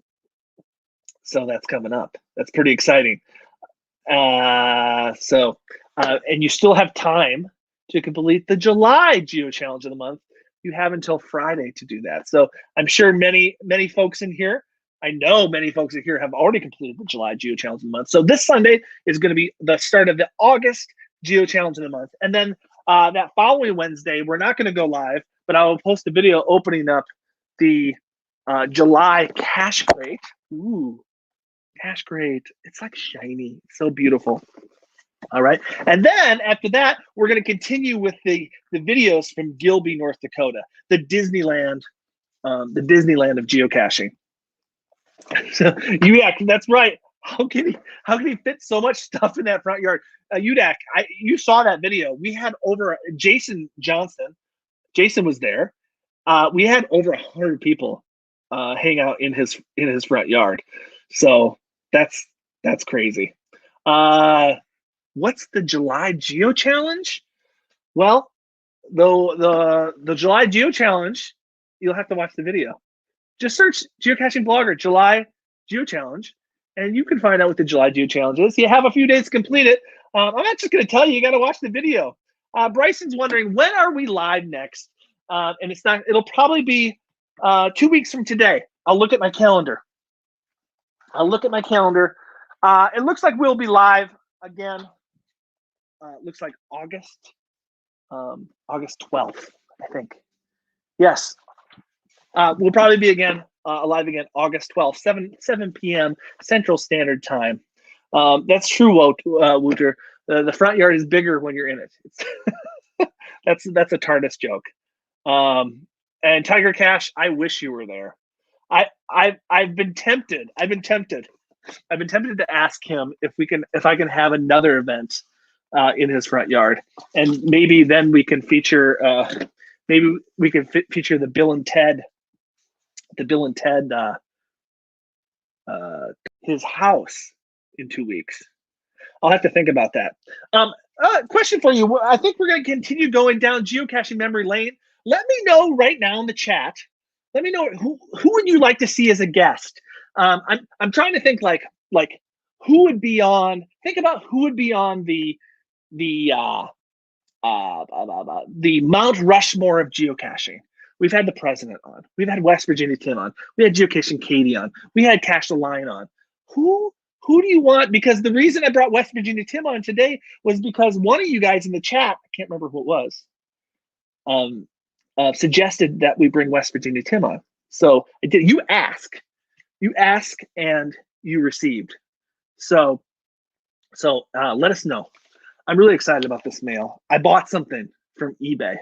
that's coming up. That's pretty exciting. And you still have time to complete the July Geo Challenge of the month. You have until Friday to do that. So I'm sure many folks in here, I know many folks in here have already completed the July Geo Challenge of the month. So this Sunday is going to be the start of the August Geo Challenge of the month. And then that following Wednesday, we're not going to go live, but I will post a video opening up the July Cache Crate. Ooh, Cache Crate. It's like shiny. It's so beautiful. All right. And then after that, we're going to continue with the videos from Gilby, North Dakota, the Disneyland of geocaching. So Udak, that's right. How can he fit so much stuff in that front yard? Udak, you saw that video. We had over Jason Johnson. Jason was there. We had over 100 people hang out in his front yard. So that's crazy. What's the July Geo Challenge? Well, the July Geo Challenge, you'll have to watch the video. Just search Geocaching Blogger July Geo Challenge, and you can find out what the July Geo Challenge is. You have a few days to complete it. I'm not just going to tell you. You got to watch the video. Bryson's wondering, when are we live next? And it'll probably be 2 weeks from today. I'll look at my calendar. It looks like we'll be live again. Looks like August 12th, I think. Yes. We'll probably be again alive again August 12th, 7 p.m. Central Standard Time. That's true, Wooter. The front yard is bigger when you're in it. That's a TARDIS joke. And Tiger Cache, I wish you were there. I've been tempted. I've been tempted to ask him if I can have another event in his front yard, and maybe then we can feature feature the Bill and Ted his house in 2 weeks. I'll have to think about that. Question for you. I think we're going to continue going down geocaching memory lane. Let me know right now in the chat. Let me know who would you like to see as a guest. I'm trying to think like who would be on. Think about who would be on the Mount Rushmore of geocaching. We've had the president on. We've had West Virginia Tim on. We had Geocaching Katie on. We had Cache the Line on. Who do you want? Because the reason I brought West Virginia Tim on today was because one of you guys in the chat, I can't remember who it was, suggested that we bring West Virginia Tim on. So I did. You ask, and you received. So let us know. I'm really excited about this mail. I bought something from eBay.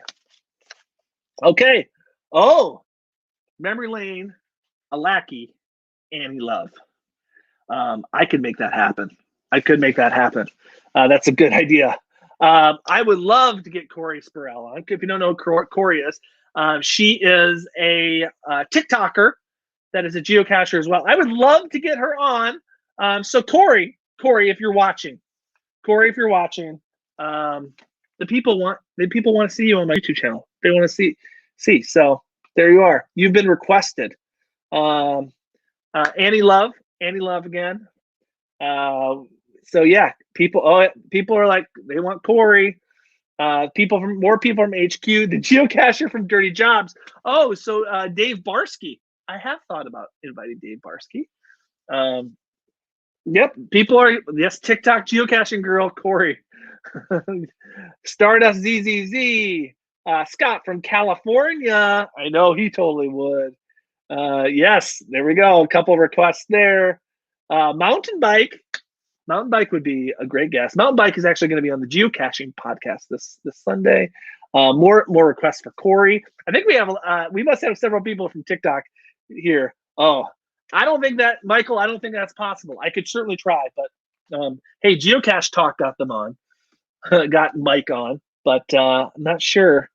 Okay. Oh, memory lane, a lackey, Annie Love. I could make that happen. That's a good idea. I would love to get Corey Spurrell on. If you don't know who Corey is, she is a TikToker that is a geocacher as well. I would love to get her on. So Corey, if you're watching, the people want to see you on my YouTube channel. They want to see. So there you are. You've been requested. Annie Love again. So yeah, people are like, they want Corey. More people from HQ, the geocacher from Dirty Jobs. Oh, so Dave Barsky. I have thought about inviting Dave Barsky. Yep, TikTok geocaching girl, Corey. Stardust ZZZ. Scott from California. I know he totally would. Yes, there we go. A couple requests there. Mountain bike would be a great guest. Mountain bike is actually going to be on the geocaching podcast this Sunday. More requests for Corey. I think we must have several people from TikTok here. Oh, I don't think that's possible. I could certainly try, but hey, Geocache Talk got them on, got Mike on, but I'm not sure.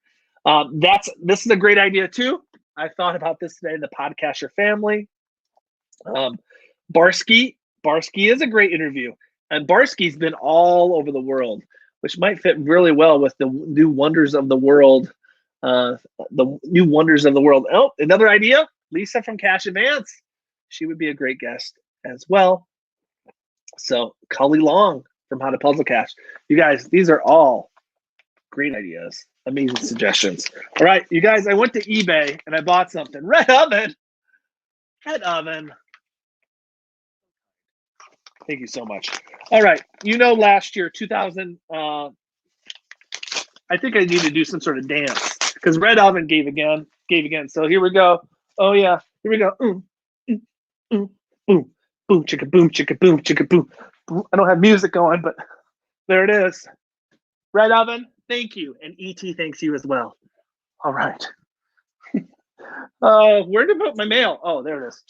This is a great idea too. I thought about this today in the Podcaster family. Barsky is a great interview, and Barsky's been all over the world, which might fit really well with the new wonders of the world. Oh, another idea, Lisa from Cache Advance. She would be a great guest as well. So Cully Long from How to Puzzle Cache. You guys, these are all great ideas. Amazing suggestions. All right, you guys, I went to eBay and I bought something. Red oven. Thank you so much. All right, last year, 2000, I think I need to do some sort of dance because Red Oven gave again. So here we go. Oh yeah, here we go. Boom, boom, chicka boom, chicka boom, chicka boom. I don't have music going, but there it is. Red Oven, thank you, and ET thanks you as well. All right. Where did I put my mail? Oh, there it is.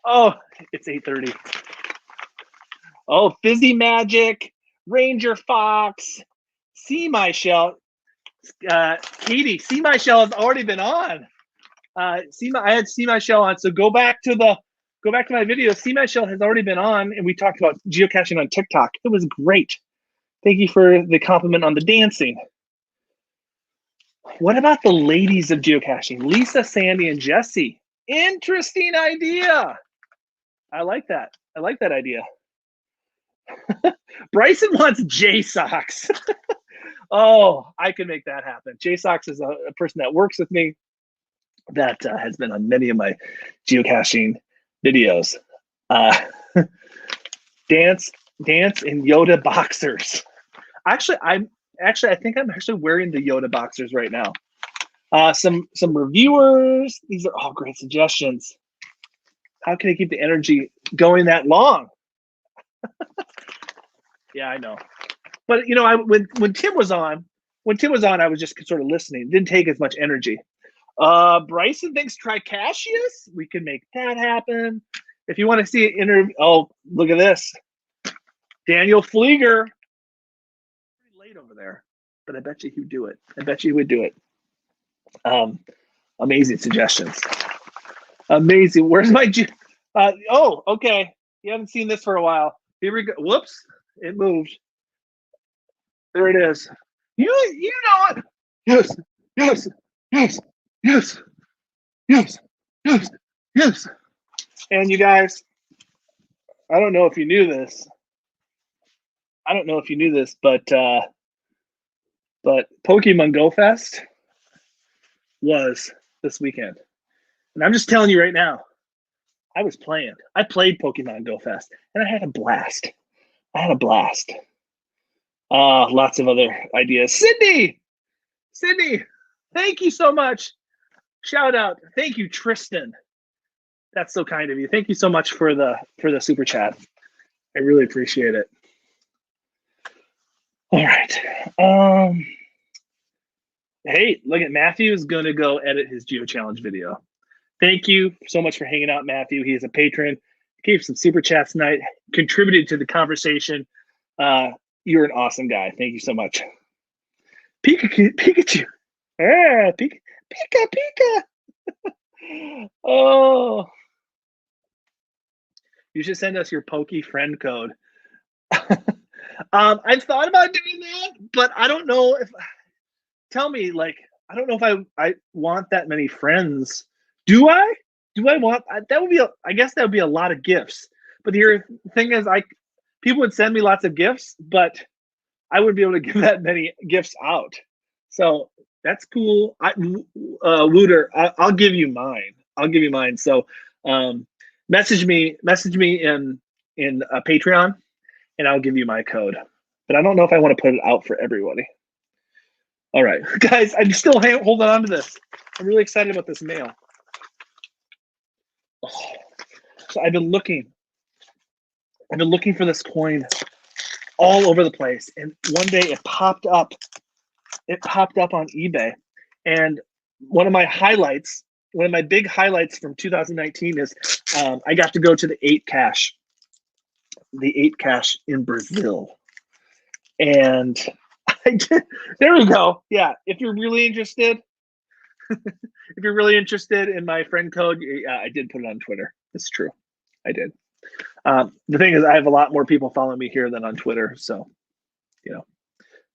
Oh, it's 8:30. Oh, Fizzy Magic, Ranger Fox, Sea My Shell. Katie, Sea My Shell has already been on. I had Sea My Shell on. So go back to my video. Sea My Shell has already been on, and we talked about geocaching on TikTok. It was great. Thank you for the compliment on the dancing. What about the ladies of geocaching? Lisa, Sandy, and Jesse. Interesting idea. I like that. Idea. Bryson wants J-Socks. Oh, I could make that happen. J-Socks is a person that works with me that has been on many of my geocaching videos. Dance in Yoda boxers. Actually, I think I'm actually wearing the Yoda boxers right now. Some reviewers. These are all great suggestions. How can I keep the energy going that long? Yeah, I know. But you know, when Tim was on, I was just sort of listening. It didn't take as much energy. Bryson thinks Tricasius. We can make that happen. If you want to see an interview, oh, look at this. Daniel Flieger. Pretty late over there, but I bet you he'd do it. I bet you he would do it. Amazing suggestions. Amazing. Where's my oh, okay. You haven't seen this for a while. Here we go. Whoops, it moved. There it is. You know it. Yes, yes, yes, yes, yes, yes, yes. And you guys, I don't know if you knew this. But Pokemon Go Fest was this weekend. And I'm just telling you right now, I played Pokemon Go Fest, and I had a blast. Lots of other ideas. Sydney, thank you so much. Shout out. Thank you, Tristan. That's so kind of you. Thank you so much for the super chat. I really appreciate it. All right. Hey, look at Matthew is going to go edit his Geo Challenge video. Thank you so much for hanging out, Matthew. He is a patron. Gave some super chats tonight. Contributed to the conversation. You're an awesome guy. Thank you so much. Pikachu. Ah, Pika. Oh. You should send us your Poke friend code. I've thought about doing that, but I don't know if. Tell me, like, I don't know if I want that many friends. Do I? Do I want that? Would be I guess that would be a lot of gifts. But the thing is, people would send me lots of gifts, but I wouldn't be able to give that many gifts out. So that's cool. Wooter, I'll give you mine. So message me in Patreon, and I'll give you my code. But I don't know if I want to put it out for everybody. All right, guys, I'm still holding on to this. I'm really excited about this mail. Oh, so I've been looking for this coin all over the place, and one day it popped up on eBay. And one of my big highlights from 2019 is I got to go to the 8 cache in Brazil. And I did. There we go. Yeah, if you're really interested in my friend code, I did put it on Twitter. It's true. I did. The thing is, I have a lot more people following me here than on Twitter, so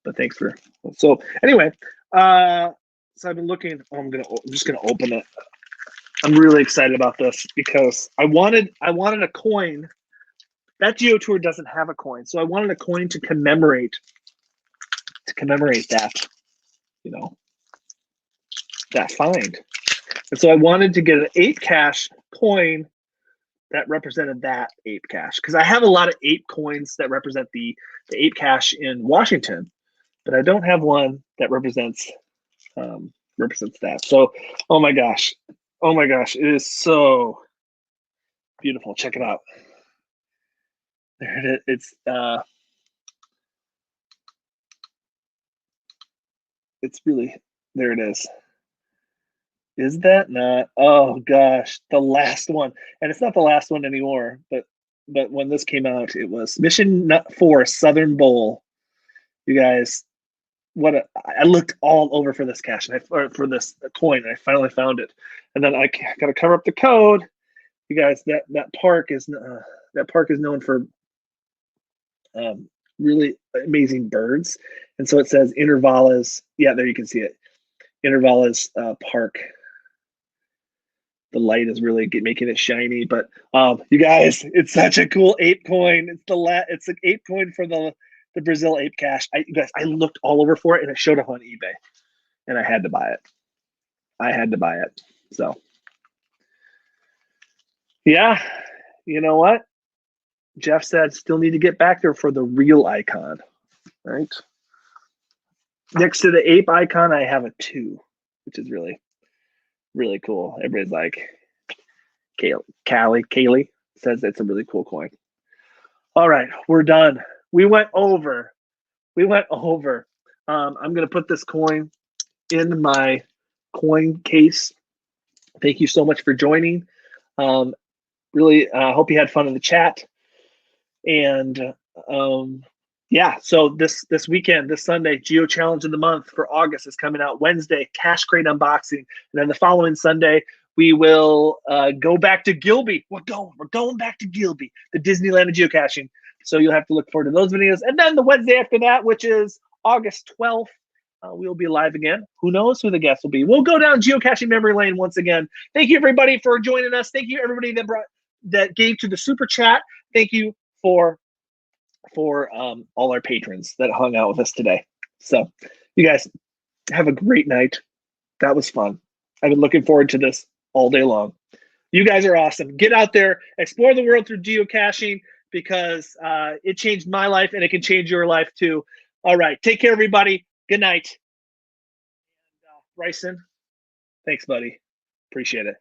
but thanks for. So anyway, so I've been looking. I'm just gonna open it. I'm really excited about this because I wanted a coin. That Geotour doesn't have a coin, so I wanted a coin to commemorate that, that find. And so I wanted to get an 8 cache coin that represented that 8 cache, because I have a lot of 8 coins that represent the 8 cache in Washington, but I don't have one that represents that. So, oh my gosh, it is so beautiful. Check it out. There it is. It's really, there it is. Is that not? Oh gosh, the last one. And it's not the last one anymore, but when this came out, it was Mission 4 Southern Bowl. You guys, I looked all over for this cache, for this coin, and I finally found it. And then I got to cover up the code. You guys, that park is known for really amazing birds. And so it says Intervalas. Yeah, there you can see it. Intervalas Park. The light is really making it shiny, but you guys, it's such a cool 8 coin. It's an 8 coin for the Brazil 8 cache. You guys, I looked all over for it, and it showed up on eBay, and I had to buy it. So yeah, you know what? Jeff said, still need to get back there for the real icon, right? Next to the ape icon, I have a 2. which is really, really cool. Everybody's like, Kaylee says it's a really cool coin. All right, we're done. We went over. I'm gonna put this coin in my coin case. Thank you so much for joining. Really hope you had fun in the chat. And yeah, so this weekend, this Sunday, Geo Challenge of the Month for August is coming out Wednesday, Cache Crate unboxing. And then the following Sunday, we will go back to Gilby. We're going back to Gilby, the Disneyland of geocaching. So you'll have to look forward to those videos. And then the Wednesday after that, which is August 12th, we'll be live again. Who knows who the guest will be? We'll go down geocaching memory lane once again. Thank you, everybody, for joining us. Thank you, everybody that gave to the super chat. Thank you for all our patrons that hung out with us today. So you guys have a great night. That was fun. I've been looking forward to this all day long. You guys are awesome. Get out there, explore the world through geocaching, because it changed my life and it can change your life too. All right, take care, everybody. Good night. Bryson, thanks, buddy. Appreciate it.